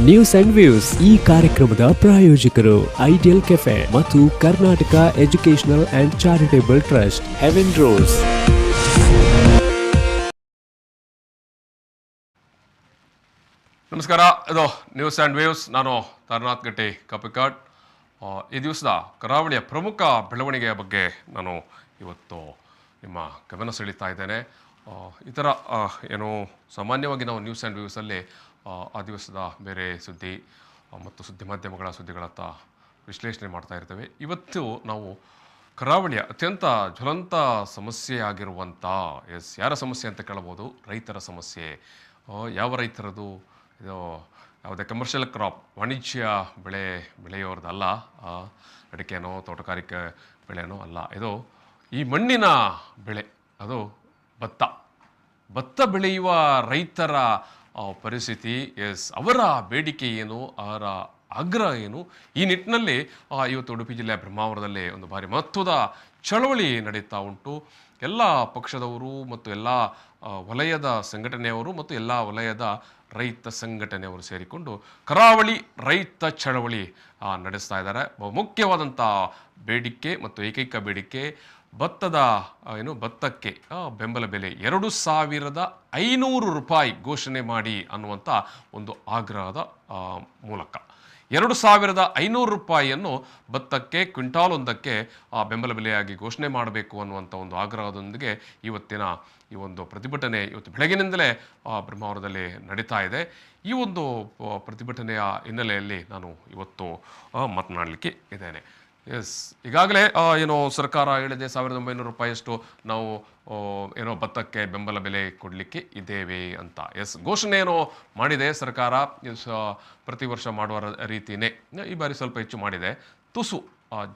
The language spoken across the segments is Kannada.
ನ್ಯೂಸ್ ಅಂಡ್ ವ್ಯೂಸ್ ಈ ಕಾರ್ಯಕ್ರಮದ ಪ್ರಾಯೋಜಕರು ಐಡಿಯಲ್ ಕೆಫೆ ಮತ್ತು Karnataka educational and charitable trust heaven rose. ನಮಸ್ಕಾರ, ಇದು ನ್ಯೂಸ್ ಆ್ಯಂಡ್ ವ್ಯೂಸ್. ನಾನು ತಾರನಾಥ್ ಗಟ್ಟಿ ಕಪಿಕಾಡ್. ಈ ದಿವಸದ ಕರಾವಳಿಯ ಪ್ರಮುಖ ಬೆಳವಣಿಗೆಯ ಬಗ್ಗೆ ನಾನು ಇವತ್ತು ನಿಮ್ಮ ಗಮನ ಸೆಳೀತಾ ಇದ್ದೇನೆ. ಈ ಥರ ಏನು ಸಾಮಾನ್ಯವಾಗಿ ನಾವು ನ್ಯೂಸ್ ಆ್ಯಂಡ್ ವ್ಯೂಸಲ್ಲಿ ಆ ದಿವಸದ ಬೇರೆ ಸುದ್ದಿ ಮತ್ತು ಸುದ್ದಿ ಮಾಧ್ಯಮಗಳ ಸುದ್ದಿಗಳತ್ತ ವಿಶ್ಲೇಷಣೆ ಮಾಡ್ತಾ ಇರ್ತೇವೆ. ಇವತ್ತು ನಾವು ಕರಾವಳಿಯ ಅತ್ಯಂತ ಜ್ವಲಂತ ಸಮಸ್ಯೆ ಆಗಿರುವಂಥ ಯಾರ ಸಮಸ್ಯೆ ಅಂತ ಕೇಳಬಹುದು, ರೈತರ ಸಮಸ್ಯೆ. ಯಾವ ರೈತರದು? ಇದು ಯಾವುದೇ ಕಮರ್ಷಿಯಲ್ ಕ್ರಾಪ್, ವಾಣಿಜ್ಯ ಬೆಳೆಯೋರ್ದಲ್ಲ, ಅಡಿಕೆನೋ ತೋಟಗಾರಿಕೆ ಬೆಳೆನೋ ಅಲ್ಲ. ಇದು ಈ ಮಣ್ಣಿನ ಬೆಳೆ, ಅದು ಭತ್ತ ಬೆಳೆಯುವ ರೈತರ ಪರಿಸ್ಥಿತಿ. ಅವರ ಬೇಡಿಕೆ ಏನು, ಅವರ ಆಗ್ರಹ ಏನು? ಈ ನಿಟ್ಟಿನಲ್ಲಿ ಇವತ್ತು ಉಡುಪಿ ಜಿಲ್ಲೆಯ ಬ್ರಹ್ಮಾವರದಲ್ಲಿ ಒಂದು ಭಾರಿ ಮಹತ್ವದ ಚಳವಳಿ ನಡೀತಾ ಉಂಟು. ಎಲ್ಲ ಪಕ್ಷದವರು ಮತ್ತು ಎಲ್ಲ ವಲಯದ ಸಂಘಟನೆಯವರು ಮತ್ತು ಎಲ್ಲ ವಲಯದ ರೈತ ಸಂಘಟನೆಯವರು ಸೇರಿಕೊಂಡು ಕರಾವಳಿ ರೈತ ಚಳವಳಿ ನಡೆಸ್ತಾ ಇದ್ದಾರೆ. ಮುಖ್ಯವಾದಂಥ ಬೇಡಿಕೆ ಮತ್ತು ಏಕೈಕ ಬೇಡಿಕೆ ಭತ್ತಕ್ಕೆ ಬೆಂಬಲ ಬೆಲೆ 2,500 ರೂಪಾಯಿ ಘೋಷಣೆ ಮಾಡಿ ಅನ್ನುವಂಥ ಒಂದು ಆಗ್ರಹದ ಮೂಲಕ 2,500 ರೂಪಾಯಿಯನ್ನು ಭತ್ತಕ್ಕೆ ಕ್ವಿಂಟಾಲ್ ಒಂದಕ್ಕೆ ಬೆಂಬಲ ಬೆಲೆಯಾಗಿ ಘೋಷಣೆ ಮಾಡಬೇಕು ಅನ್ನುವಂಥ ಒಂದು ಆಗ್ರಹದೊಂದಿಗೆ ಇವತ್ತಿನ ಈ ಒಂದು ಪ್ರತಿಭಟನೆ ಇವತ್ತು ಬೆಳಗಿನಿಂದಲೇ ಬ್ರಹ್ಮಾವರದಲ್ಲಿ ನಡೀತಾ ಇದೆ. ಈ ಒಂದು ಪ್ರತಿಭಟನೆಯ ಹಿನ್ನೆಲೆಯಲ್ಲಿ ನಾನು ಇವತ್ತು ಮಾತನಾಡಲಿಕ್ಕೆ ಇದ್ದೇನೆ. ಈಗಾಗಲೇ ಸರ್ಕಾರ ಹೇಳಿದೆ 1,900 ರೂಪಾಯಿಯಷ್ಟು ನಾವು ಭತ್ತಕ್ಕೆ ಬೆಂಬಲ ಬೆಲೆ ಕೊಡಲಿಕ್ಕೆ ಇದ್ದೇವೆ ಅಂತ. ಘೋಷಣೆ ಮಾಡಿದೆ ಸರ್ಕಾರ. ಪ್ರತಿ ವರ್ಷ ಮಾಡುವ ರೀತಿಯೇ ಈ ಬಾರಿ ಸ್ವಲ್ಪ ಹೆಚ್ಚು ಮಾಡಿದೆ, ತುಸು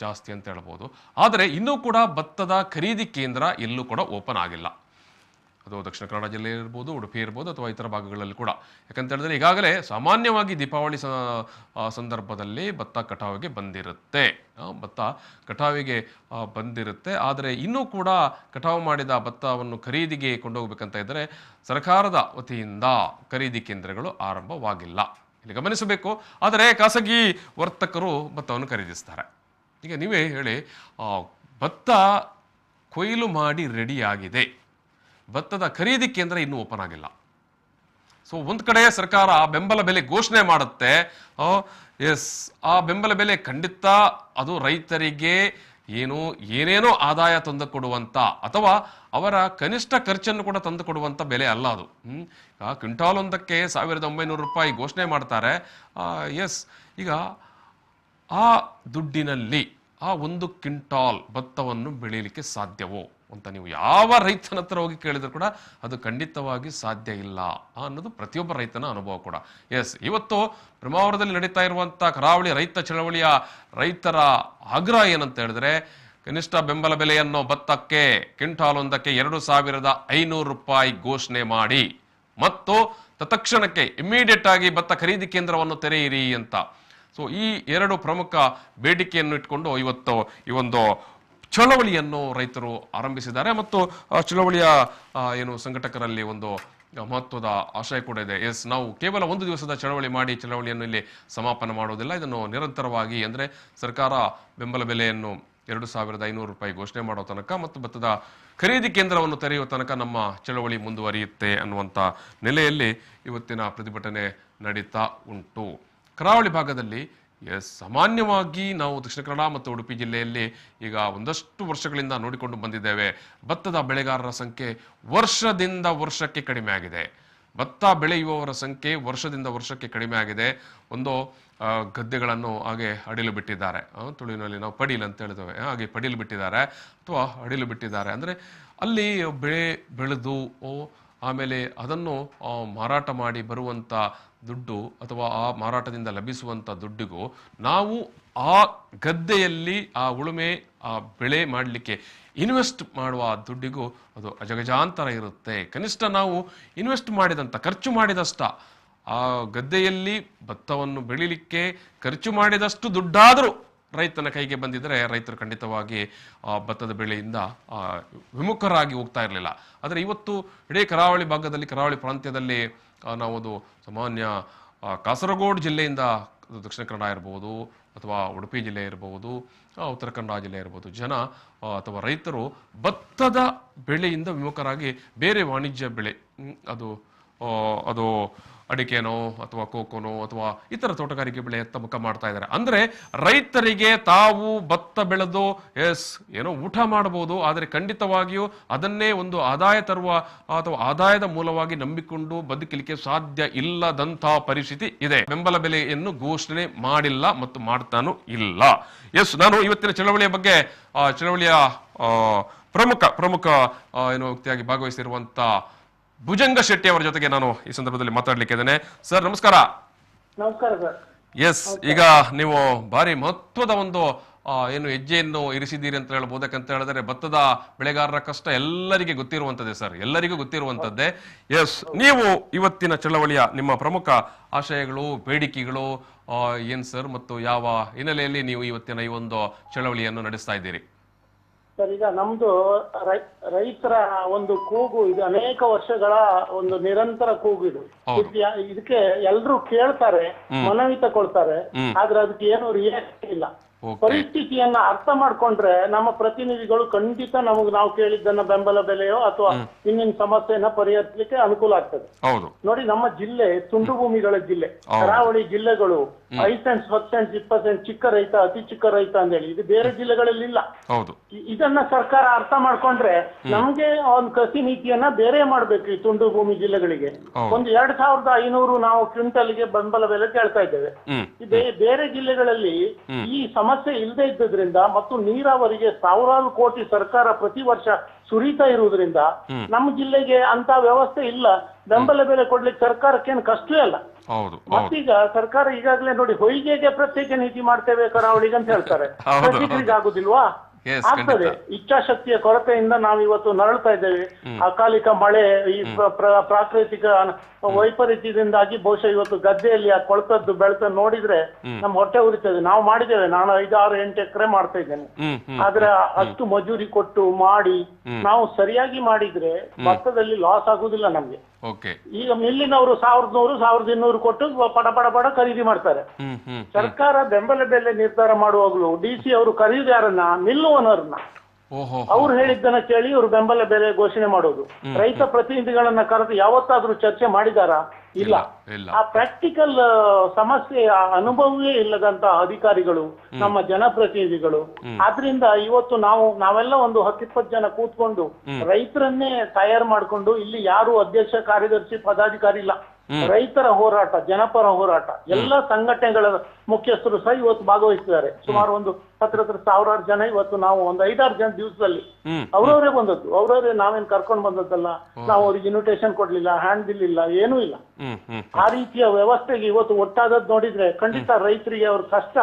ಜಾಸ್ತಿ ಅಂತ ಹೇಳ್ಬೋದು. ಆದರೆ ಇನ್ನೂ ಕೂಡ ಭತ್ತದ ಖರೀದಿ ಕೇಂದ್ರ ಎಲ್ಲೂ ಕೂಡ ಓಪನ್ ಆಗಿಲ್ಲ. ಅದು ದಕ್ಷಿಣ ಕನ್ನಡ ಜಿಲ್ಲೆ ಇರ್ಬೋದು, ಉಡುಪಿ ಇರ್ಬೋದು, ಅಥವಾ ಇತರ ಭಾಗಗಳಲ್ಲಿ ಕೂಡ. ಯಾಕಂತ ಹೇಳಿದ್ರೆ ಈಗಾಗಲೇ ಸಾಮಾನ್ಯವಾಗಿ ದೀಪಾವಳಿ ಸಂದರ್ಭದಲ್ಲಿ ಭತ್ತ ಕಟಾವಿಗೆ ಬಂದಿರುತ್ತೆ. ಆದರೆ ಇನ್ನೂ ಕೂಡ ಕಟಾವು ಮಾಡಿದ ಭತ್ತವನ್ನು ಖರೀದಿಗೆ ಕೊಂಡೋಗ್ಬೇಕಂತ ಇದ್ದರೆ ಸರ್ಕಾರದ ವತಿಯಿಂದ ಖರೀದಿ ಕೇಂದ್ರಗಳು ಆರಂಭವಾಗಿಲ್ಲ. ಇಲ್ಲಿ ಗಮನಿಸಬೇಕು. ಆದರೆ ಖಾಸಗಿ ವರ್ತಕರು ಭತ್ತವನ್ನು ಖರೀದಿಸ್ತಾರೆ. ಈಗ ನೀವೇ ಹೇಳಿ, ಭತ್ತ ಕೊಯ್ಲು ಮಾಡಿ ರೆಡಿಯಾಗಿದೆ, ಭತ್ತದ ಖರೀದಿ ಕೇಂದ್ರ ಇನ್ನೂ ಓಪನ್ ಆಗಿಲ್ಲ. ಸೊ ಒಂದು ಕಡೆ ಸರ್ಕಾರ ಬೆಂಬಲ ಬೆಲೆ ಘೋಷಣೆ ಮಾಡುತ್ತೆ. ಆ ಬೆಂಬಲ ಬೆಲೆ ಖಂಡಿತ ಅದು ರೈತರಿಗೆ ಏನೇನೋ ಆದಾಯ ತಂದು ಕೊಡುವಂತ ಅಥವಾ ಅವರ ಕನಿಷ್ಠ ಖರ್ಚನ್ನು ಕೂಡ ತಂದು ಕೊಡುವಂತ ಬೆಲೆ ಅಲ್ಲ ಅದು. ಕ್ವಿಂಟಾಲ್ ಒಂದಕ್ಕೆ 1,900 ರೂಪಾಯಿ ಘೋಷಣೆ ಮಾಡ್ತಾರೆ. ಈಗ ಆ ದುಡ್ಡಿನಲ್ಲಿ ಆ 1 ಕ್ವಿಂಟಾಲ್ ಭತ್ತವನ್ನು ಬೆಳೀಲಿಕ್ಕೆ ಸಾಧ್ಯವೋ ಅಂತ ನೀವು ಯಾವ ರೈತನ ಹತ್ರ ಹೋಗಿ ಕೇಳಿದ್ರು ಕೂಡ ಅದು ಖಂಡಿತವಾಗಿ ಸಾಧ್ಯ ಇಲ್ಲ ಅನ್ನೋದು ಪ್ರತಿಯೊಬ್ಬ ರೈತನ ಅನುಭವ ಕೂಡ. ಇವತ್ತು ಬ್ರಹ್ಮಾವರದಲ್ಲಿ ನಡೀತಾ ಇರುವಂಥ ಕರಾವಳಿ ರೈತ ಚಳವಳಿಯ ರೈತರ ಆಗ್ರಹ ಏನಂತ ಹೇಳಿದ್ರೆ, ಕನಿಷ್ಠ ಬೆಂಬಲ ಬೆಲೆಯನ್ನು ಭತ್ತಕ್ಕೆ ಕ್ವಿಂಟಾಲ್ ಒಂದಕ್ಕೆ 2,500 ರೂಪಾಯಿ ಘೋಷಣೆ ಮಾಡಿ ಮತ್ತು ತತ್ಕ್ಷಣಕ್ಕೆ ಇಮ್ಮಿಡಿಯೇಟ್ ಆಗಿ ಭತ್ತ ಖರೀದಿ ಕೇಂದ್ರವನ್ನು ತೆರೆಯಿರಿ ಅಂತ. ಸೊ ಈ 2 ಪ್ರಮುಖ ಬೇಡಿಕೆಯನ್ನು ಇಟ್ಕೊಂಡು ಇವತ್ತು ಈ ಒಂದು ಚಳವಳಿಯನ್ನು ರೈತರು ಆರಂಭಿಸಿದ್ದಾರೆ. ಮತ್ತು ಚಳವಳಿಯ ಸಂಘಟಕರಲ್ಲಿ ಒಂದು ಮಹತ್ವದ ಆಶಯ ಕೂಡ ಇದೆ. ನಾವು ಕೇವಲ ಒಂದು ದಿವಸದ ಚಳವಳಿ ಮಾಡಿ ಚಳವಳಿಯನ್ನು ಇಲ್ಲಿ ಸಮಾಪನ ಮಾಡುವುದಿಲ್ಲ. ಇದನ್ನು ನಿರಂತರವಾಗಿ, ಅಂದರೆ ಸರ್ಕಾರ ಬೆಂಬಲ ಬೆಲೆಯನ್ನು 2,500 ರೂಪಾಯಿ ಘೋಷಣೆ ಮಾಡೋ ತನಕ ಮತ್ತು ಭತ್ತದ ಖರೀದಿ ಕೇಂದ್ರವನ್ನು ತೆರೆಯುವ ತನಕ ನಮ್ಮ ಚಳವಳಿ ಮುಂದುವರಿಯುತ್ತೆ ಅನ್ನುವಂಥ ನೆಲೆಯಲ್ಲಿ ಇವತ್ತಿನ ಪ್ರತಿಭಟನೆ ನಡೀತಾ ಉಂಟು. ಕರಾವಳಿ ಭಾಗದಲ್ಲಿ ಸಾಮಾನ್ಯವಾಗಿ ನಾವು ದಕ್ಷಿಣ ಕನ್ನಡ ಮತ್ತು ಉಡುಪಿ ಜಿಲ್ಲೆಯಲ್ಲಿ ಈಗ ಒಂದಷ್ಟು ವರ್ಷಗಳಿಂದ ನೋಡಿಕೊಂಡು ಬಂದಿದ್ದೇವೆ. ಭತ್ತದ ಬೆಳೆಗಾರರ ಸಂಖ್ಯೆ ವರ್ಷದಿಂದ ವರ್ಷಕ್ಕೆ ಕಡಿಮೆ ಆಗಿದೆ. ಭತ್ತ ಬೆಳೆಯುವವರ ಸಂಖ್ಯೆ ವರ್ಷದಿಂದ ವರ್ಷಕ್ಕೆ ಕಡಿಮೆ ಆಗಿದೆ. ಒಂದು ಗದ್ದೆಗಳನ್ನು ಹಾಗೆ ಅಡಿಲು ಬಿಟ್ಟಿದ್ದಾರೆ. ತುಳುವಿನಲ್ಲಿ ನಾವು ಪಡೀಲ್ ಅಂತ ಹೇಳ್ತೇವೆ, ಹಾಗೆ ಪಡೀಲು ಬಿಟ್ಟಿದ್ದಾರೆ ಅಥವಾ ಅಡಿಲು ಬಿಟ್ಟಿದ್ದಾರೆ. ಅಂದರೆ ಅಲ್ಲಿ ಬೆಳೆದು ಆಮೇಲೆ ಅದನ್ನು ಮಾರಾಟ ಮಾಡಿ ಬರುವಂಥ ದುಡ್ಡು ಅಥವಾ ಆ ಮಾರಾಟದಿಂದ ಲಭಿಸುವಂಥ ದುಡ್ಡಿಗೂ ನಾವು ಆ ಗದ್ದೆಯಲ್ಲಿ ಆ ಉಳುಮೆ ಆ ಬೆಳೆ ಮಾಡಲಿಕ್ಕೆ ಇನ್ವೆಸ್ಟ್ ಮಾಡುವ ದುಡ್ಡಿಗೂ ಅದು ಅಜಗಜಾಂತರ ಇರುತ್ತೆ. ಕನಿಷ್ಠ ನಾವು ಇನ್ವೆಸ್ಟ್ ಖರ್ಚು ಮಾಡಿದಷ್ಟ ಆ ಗದ್ದೆಯಲ್ಲಿ ಭತ್ತವನ್ನು ಬೆಳಿಲಿಕ್ಕೆ ಖರ್ಚು ಮಾಡಿದಷ್ಟು ದುಡ್ಡಾದರೂ ರೈತನ ಕೈಗೆ ಬಂದಿದ್ದರೆ ರೈತರು ಖಂಡಿತವಾಗಿ ಭತ್ತದ ಬೆಳೆಯಿಂದ ವಿಮುಖರಾಗಿ ಹೋಗ್ತಾ ಇರಲಿಲ್ಲ. ಆದರೆ ಇವತ್ತು ಇಡೀ ಕರಾವಳಿ ಭಾಗದಲ್ಲಿ, ಕರಾವಳಿ ಪ್ರಾಂತ್ಯದಲ್ಲಿ ನಾವು ಅದು ಸಾಮಾನ್ಯ ಕಾಸರಗೋಡು ಜಿಲ್ಲೆಯಿಂದ ದಕ್ಷಿಣ ಕನ್ನಡ ಇರ್ಬೋದು ಅಥವಾ ಉಡುಪಿ ಜಿಲ್ಲೆ ಇರಬಹುದು, ಉತ್ತರ ಕನ್ನಡ ಜಿಲ್ಲೆ ಇರ್ಬೋದು, ಜನ ಅಥವಾ ರೈತರು ಭತ್ತದ ಬೆಳೆಯಿಂದ ವಿಮುಖರಾಗಿ ಬೇರೆ ವಾಣಿಜ್ಯ ಬೆಳೆ ಅದು ಅದು ಅಡಿಕೆನೋ ಅಥವಾ ಕೋಕೋನೋ ಅಥವಾ ಇತರ ತೋಟಗಾರಿಕೆ ಬೆಳೆಯತ್ತ ಮುಖ ಮಾಡ್ತಾ ಇದ್ದಾರೆ. ಅಂದ್ರೆ ರೈತರಿಗೆ ತಾವು ಭತ್ತ ಬೆಳೆದು ಏನೋ ಊಟ ಮಾಡಬಹುದು, ಆದರೆ ಖಂಡಿತವಾಗಿಯೂ ಅದನ್ನೇ ಒಂದು ಆದಾಯ ತರುವ ಅಥವಾ ಆದಾಯದ ಮೂಲವಾಗಿ ನಂಬಿಕೊಂಡು ಬದುಕಲಿಕ್ಕೆ ಸಾಧ್ಯ ಇಲ್ಲದಂತ ಪರಿಸ್ಥಿತಿ ಇದೆ. ಬೆಂಬಲ ಬೆಲೆಯನ್ನು ಘೋಷಣೆ ಮಾಡಿಲ್ಲ ಮತ್ತು ಮಾಡ್ತಾನೂ ಇಲ್ಲ. ನಾನು ಇವತ್ತಿನ ಚಳವಳಿಯ ಬಗ್ಗೆ ಚಳವಳಿಯ ಪ್ರಮುಖ ವ್ಯಕ್ತಿಯಾಗಿ ಭಾಗವಹಿಸಿರುವಂತ ಭುಜಂಗ ಶೆಟ್ಟಿ ಅವರ ಜೊತೆಗೆ ನಾನು ಈ ಸಂದರ್ಭದಲ್ಲಿ ಮಾತಾಡ್ಲಿಕ್ಕೆ ಇದ್ದೇನೆ. ಸರ್ ನಮಸ್ಕಾರ. ನಮಸ್ಕಾರ ಸರ್. ಈಗ ನೀವು ಭಾರಿ ಮಹತ್ವದ ಒಂದು ಹೆಜ್ಜೆಯನ್ನು ಇರಿಸಿದ್ದೀರಿ ಅಂತ ಹೇಳ್ಬೋದು. ಯಾಕಂತ ಹೇಳಿದ್ರೆ ಭತ್ತದ ಬೆಳೆಗಾರರ ಕಷ್ಟ ಎಲ್ಲರಿಗೆ ಗೊತ್ತಿರುವಂತದ್ದೇ ಸರ್, ಎಲ್ಲರಿಗೂ ಗೊತ್ತಿರುವಂತದ್ದೇ. ನೀವು ಇವತ್ತಿನ ಚಳವಳಿಯ ನಿಮ್ಮ ಪ್ರಮುಖ ಆಶಯಗಳು, ಬೇಡಿಕೆಗಳು ಏನ್ ಸರ್, ಮತ್ತು ಯಾವ ಹಿನ್ನೆಲೆಯಲ್ಲಿ ನೀವು ಇವತ್ತಿನ ಈ ಒಂದು ಚಳವಳಿಯನ್ನು ನಡೆಸ್ತಾ ಇದ್ದೀರಿ? ಸರ್, ಈಗ ನಮ್ದು ರೈತರ ಒಂದು ಕೂಗು ಇದು ಅನೇಕ ವರ್ಷಗಳ ಒಂದು ನಿರಂತರ ಕೂಗು ಇದು. ಇದಕ್ಕೆ ಎಲ್ರು ಕೇಳ್ತಾರೆ, ಮನವಿ ತಗೊಳ್ತಾರೆ, ಆದ್ರೆ ಅದಕ್ಕೆ ಏನು ರಿಯಾಕ್ಷನ್ ಇಲ್ಲ. ಪರಿಸ್ಥಿತಿಯನ್ನ ಅರ್ಥ ಮಾಡ್ಕೊಂಡ್ರೆ ನಮ್ಮ ಪ್ರತಿನಿಧಿಗಳು ಖಂಡಿತ ನಾವು ಕೇಳಿದ್ದನ್ನ ಬೆಂಬಲ ಬೆಲೆಯೋ ಅಥವಾ ಇನ್ನಿನ ಸಮಸ್ಯೆಯನ್ನ ಪರಿಹರಿಸಲಿಕ್ಕೆ ಅನುಕೂಲ ಆಗ್ತದೆ. ನೋಡಿ, ನಮ್ಮ ಜಿಲ್ಲೆ ತುಂಡು ಭೂಮಿಗಳ ಜಿಲ್ಲೆ, ಕರಾವಳಿ ಜಿಲ್ಲೆಗಳು 5%, 20% ಚಿಕ್ಕ ರೈತ, ಅತಿ ಚಿಕ್ಕ ರೈತ ಅಂತೇಳಿ ಇದು ಬೇರೆ ಜಿಲ್ಲೆಗಳಲ್ಲಿ ಇಲ್ಲ. ಇದನ್ನ ಸರ್ಕಾರ ಅರ್ಥ ಮಾಡ್ಕೊಂಡ್ರೆ ನಮ್ಗೆ ಒಂದು ಕೃಷಿ ನೀತಿಯನ್ನ ಬೇರೆ ಮಾಡ್ಬೇಕು. ಈ ತುಂಡು ಭೂಮಿ ಜಿಲ್ಲೆಗಳಿಗೆ ಒಂದು 2500 ನಾವು ಕ್ವಿಂಟಲ್ಗೆ ಬೆಂಬಲ ಬೆಲೆ ಕೇಳ್ತಾ ಇದ್ದೇವೆ. ಬೇರೆ ಜಿಲ್ಲೆಗಳಲ್ಲಿ ಈ ಸಮಸ್ಯೆ ಇಲ್ಲದೆ ಇದ್ದದ್ರಿಂದ ಮತ್ತು ನೀರಾವರಿಗೆ ಸಾವಿರಾರು ಕೋಟಿ ಸರ್ಕಾರ ಪ್ರತಿ ವರ್ಷ ಸುರಿತಾ ಇರುವುದರಿಂದ ನಮ್ಮ ಜಿಲ್ಲೆಗೆ ಅಂತ ವ್ಯವಸ್ಥೆ ಇಲ್ಲ. ಬೆಂಬಲ ಬೆಲೆ ಕೊಡ್ಲಿಕ್ಕೆ ಸರ್ಕಾರಕ್ಕೇನು ಕಷ್ಟವೇ ಅಲ್ಲ. ಮತ್ತೀಗ ಸರ್ಕಾರ ಈಗಾಗಲೇ ನೋಡಿ ಹೊಯ್ಗೆಗೆ ಪ್ರತ್ಯೇಕ ನೀತಿ ಮಾಡ್ತೇವೆ ಕರಾವಳಿಗೆ ಅಂತ ಹೇಳ್ತಾರೆ. ಕೃಷಿಕರಿಗೆ ಆಗುದಿಲ್ವಾ? ಆಗ್ತದೆ. ಇಚ್ಛಾಶಕ್ತಿಯ ಕೊರತೆಯಿಂದ ನಾವು ಇವತ್ತು ನರಳ್ತಾ ಇದ್ದೇವೆ. ಅಕಾಲಿಕ ಮಳೆ, ಈ ಪ್ರಾಕೃತಿಕ ವೈಪರೀತ್ಯದಿಂದಾಗಿ ಬಹುಶಃ ಇವತ್ತು ಗದ್ದೆಯಲ್ಲಿ ಆ ಕೊಳ್ತದ್ದು ಬೆಳೆತ ನೋಡಿದ್ರೆ ನಮ್ ಹೊಟ್ಟೆ ಉರಿತದೆ. ನಾವು ಮಾಡಿದ್ದೇವೆ, ನಾನು 5, 6, 8 ಎಕರೆ ಮಾಡ್ತಾ ಇದ್ದೇನೆ. ಆದ್ರೆ ಅಷ್ಟು ಮಜೂರಿ ಕೊಟ್ಟು ಮಾಡಿ ನಾವು ಸರಿಯಾಗಿ ಮಾಡಿದ್ರೆ ಭತ್ತದಲ್ಲಿ ಲಾಸ್ ಆಗುದಿಲ್ಲ ನಮ್ಗೆ. ಈಗ ಮಿಲ್ಲಿನವರು 1100, 1200 ಕೊಟ್ಟು ಪಡ ಖರೀದಿ ಮಾಡ್ತಾರೆ. ಸರ್ಕಾರ ಬೆಂಬಲ ಬೆಲೆ ನಿರ್ಧಾರ ಮಾಡುವಾಗ್ಲೂ DC ಅವರು ಖರೀದಿ ಯಾರನ್ನ? ಮಿಲ್ಲು ಓನರ್ನ. ಅವ್ರು ಹೇಳಿದ್ದನ್ನ ಕೇಳಿ ಇವರು ಬೆಂಬಲ ಬೆಲೆ ಘೋಷಣೆ ಮಾಡೋದು. ರೈತ ಪ್ರತಿನಿಧಿಗಳನ್ನ ಕರೆದು ಯಾವತ್ತಾದ್ರೂ ಚರ್ಚೆ ಮಾಡಿದಾರಾ? ಇಲ್ಲ. ಆ ಪ್ರಾಕ್ಟಿಕಲ್ ಸಮಸ್ಯೆ ಅನುಭವವೇ ಇಲ್ಲದಂತ ಅಧಿಕಾರಿಗಳು ನಮ್ಮ ಜನಪ್ರತಿನಿಧಿಗಳು. ಆದ್ರಿಂದ ಇವತ್ತು ನಾವೆಲ್ಲ ಒಂದು 10-20 ಜನ ಕೂತ್ಕೊಂಡು ರೈತರನ್ನೇ ತಯಾರು ಮಾಡ್ಕೊಂಡು, ಇಲ್ಲಿ ಯಾರು ಅಧ್ಯಕ್ಷ, ಕಾರ್ಯದರ್ಶಿ, ಪದಾಧಿಕಾರಿ ಇಲ್ಲ, ರೈತರ ಹೋರಾಟ, ಜನಪರ ಹೋರಾಟ, ಎಲ್ಲ ಸಂಘಟನೆಗಳ ಮುಖ್ಯಸ್ಥರು ಸಹ ಇವತ್ತು ಭಾಗವಹಿಸಿದ್ದಾರೆ. ಸುಮಾರು ಒಂದು 10,000 ಜನ ಇವತ್ತು ನಾವು ಒಂದು 5-6 ಜನ ದಿವಸದಲ್ಲಿ ಅವರವರೇ ಬಂದದ್ದು. ಅವರವರೇ, ನಾವೇನ್ ಕರ್ಕೊಂಡ್ ಬಂದದ್ದಲ್ಲ. ನಾವು ಅವ್ರಿಗೆ ಇನ್ವಿಟೇಷನ್ ಕೊಡ್ಲಿಲ್ಲ, ಹ್ಯಾಂಡ್ ಬಿಲ್ ಇಲ್ಲ, ಏನೂ ಇಲ್ಲ. ಆ ರೀತಿಯ ವ್ಯವಸ್ಥೆಗೆ ಇವತ್ತು ಒಟ್ಟಾದದ್ದು ನೋಡಿದ್ರೆ ಖಂಡಿತ ರೈತರಿಗೆ ಅವ್ರ ಕಷ್ಟ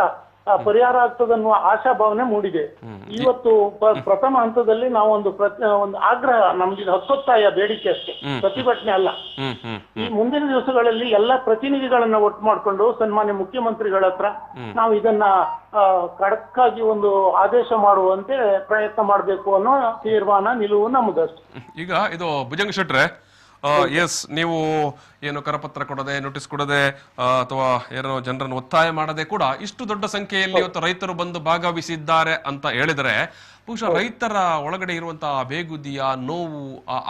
ಪರಿಹಾರ ಆಗ್ತದನ್ನುವ ಆಶಾಭಾವನೆ ಮೂಡಿದೆ. ಇವತ್ತು ಪ್ರಥಮ ಹಂತದಲ್ಲಿ ನಾವು ಒಂದು ಆಗ್ರಹ, ನಮ್ಗೆ ಹಕ್ಕೊತ್ತಾಯ, ಬೇಡಿಕೆ ಅಷ್ಟೇ, ಪ್ರತಿಭಟನೆ ಅಲ್ಲ. ಈ ಮುಂದಿನ ದಿವಸಗಳಲ್ಲಿ ಎಲ್ಲ ಪ್ರತಿನಿಧಿಗಳನ್ನ ಒಟ್ಟು ಮಾಡಿಕೊಂಡು ಸನ್ಮಾನ್ಯ ಮುಖ್ಯಮಂತ್ರಿಗಳ ಹತ್ರ ನಾವು ಇದನ್ನ ಖಡಕ್ ಆಗಿ ಒಂದು ಆದೇಶ ಮಾಡುವಂತೆ ಪ್ರಯತ್ನ ಮಾಡಬೇಕು ಅನ್ನೋ ತೀರ್ಮಾನ, ನಿಲುವು ನಮ್ಮದಷ್ಟು. ಈಗ ಇದು ಭುಜಂಗ ಶೆಟ್ರೆ, ನೀವು ಏನು ಕರಪತ್ರ ಕೊಡದೆ, ನೋಟಿಸ್ ಕೊಡದೆ ಅಥವಾ ಏನೋ ಜನರನ್ನು ಒತ್ತಾಯ ಮಾಡದೆ ಕೂಡ ಇಷ್ಟು ದೊಡ್ಡ ಸಂಖ್ಯೆಯಲ್ಲಿ ಇವತ್ತು ರೈತರು ಬಂದು ಭಾಗವಹಿಸಿದ್ದಾರೆ ಅಂತ ಹೇಳಿದ್ರೆ, ಬಹುಶಃ ರೈತರ ಒಳಗಡೆ ಇರುವಂತಹ ಬೇಗುದಿಯ ನೋವು,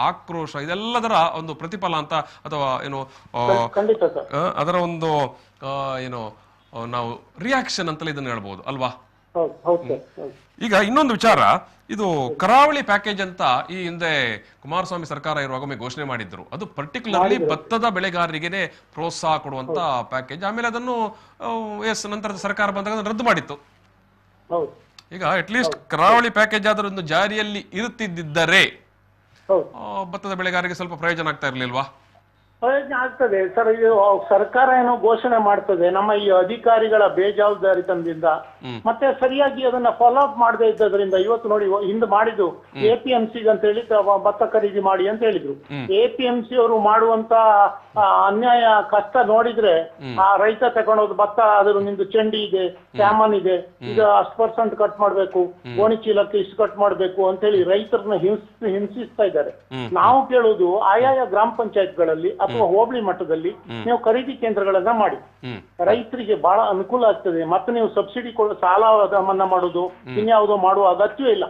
ಆಕ್ರೋಶ, ಇದೆಲ್ಲದರ ಒಂದು ಪ್ರತಿಫಲ ಅಂತ, ಅಥವಾ ಏನು ಅದರ ಒಂದು ನಾವು ರಿಯಾಕ್ಷನ್ ಅಂತಲೇ ಇದನ್ನ ಹೇಳ್ಬೋದು ಅಲ್ವಾ? ಈಗ ಇನ್ನೊಂದು ವಿಚಾರ, ಇದು ಕರಾವಳಿ ಪ್ಯಾಕೇಜ್ ಅಂತ ಈ ಹಿಂದೆ ಕುಮಾರಸ್ವಾಮಿ ಸರ್ಕಾರ ಇರುವಾಗ ಘೋಷಣೆ ಮಾಡಿದ್ರು. ಅದು ಪರ್ಟಿಕ್ಯುಲರ್ಲಿ ಭತ್ತದ ಬೆಳೆಗಾರರಿಗೆ ಪ್ರೋತ್ಸಾಹ ಕೊಡುವಂತ ಪ್ಯಾಕೇಜ್. ಆಮೇಲೆ ಅದನ್ನು ನಂತರದ ಸರ್ಕಾರ ಬಂದಾಗ ರದ್ದು ಮಾಡಿತ್ತು. ಈಗ ಅಟ್ಲೀಸ್ಟ್ ಕರಾವಳಿ ಪ್ಯಾಕೇಜ್ ಆದ್ರೂ ಒಂದು ಜಾರಿಯಲ್ಲಿ ಇರುತ್ತಿದ್ದರೆ ಭತ್ತದ ಬೆಳೆಗಾರರಿಗೆ ಸ್ವಲ್ಪ ಪ್ರಯೋಜನ ಆಗ್ತಾ ಇರ್ಲಿಲ್ವಾ? ಪ್ರಯೋಜನ ಆಗ್ತದೆ ಸರ್. ಇದು ಸರ್ಕಾರ ಏನೋ ಘೋಷಣೆ ಮಾಡ್ತದೆ, ನಮ್ಮ ಈ ಅಧಿಕಾರಿಗಳ ಬೇಜವಾಬ್ದಾರಿತನದಿಂದ ಮತ್ತೆ ಸರಿಯಾಗಿ ಅದನ್ನ ಫಾಲೋ ಅಪ್ ಮಾಡದೇ ಇದ್ದದ್ರಿಂದ ಇವತ್ತು ನೋಡಿ, ಹಿಂದೆ ಮಾಡಿದ್ದು APMC ಅಂತ ಹೇಳಿ ಭತ್ತ ಖರೀದಿ ಮಾಡಿ ಅಂತ ಹೇಳಿದ್ರು. APMC ಅವರು ಮಾಡುವಂತ ಅನ್ಯಾಯ, ಕಷ್ಟ ನೋಡಿದ್ರೆ ಆ ರೈತ ತಗೊಂಡೋದು ಭತ್ತ, ಅದ್ರ ನಿಂದು ಚೆಂಡಿ ಇದೆ, ಸ್ಯಾಮನ್ ಇದೆ, ಈಗ 10% ಕಟ್ ಮಾಡ್ಬೇಕು, ಗೋಣಿ ಚೀಲಕ್ಕೆ ಇಷ್ಟು ಕಟ್ ಮಾಡ್ಬೇಕು ಅಂತ ಹೇಳಿ ರೈತರನ್ನ ಹಿಂಸಿಸ್ತಾ ಇದ್ದಾರೆ. ನಾವು ಕೇಳುವುದು ಆಯಾಯ ಗ್ರಾಮ ಪಂಚಾಯತ್ಗಳಲ್ಲಿ ಅಥವಾ ಹೋಬಳಿ ಮಟ್ಟದಲ್ಲಿ ನೀವು ಖರೀದಿ ಕೇಂದ್ರಗಳನ್ನ ಮಾಡಿ. ರೈತರಿಗೆ ಬಹಳ ಅನುಕೂಲ ಆಗ್ತದೆ. ಮತ್ತೆ ನೀವು ಸಬ್ಸಿಡಿ ಕೊಡೋ ಸಾಲ ಮನ್ನಾ ಮಾಡೋದು ಇನ್ಯಾವುದೋ ಮಾಡುವ ಅಗತ್ಯವೇ ಇಲ್ಲ.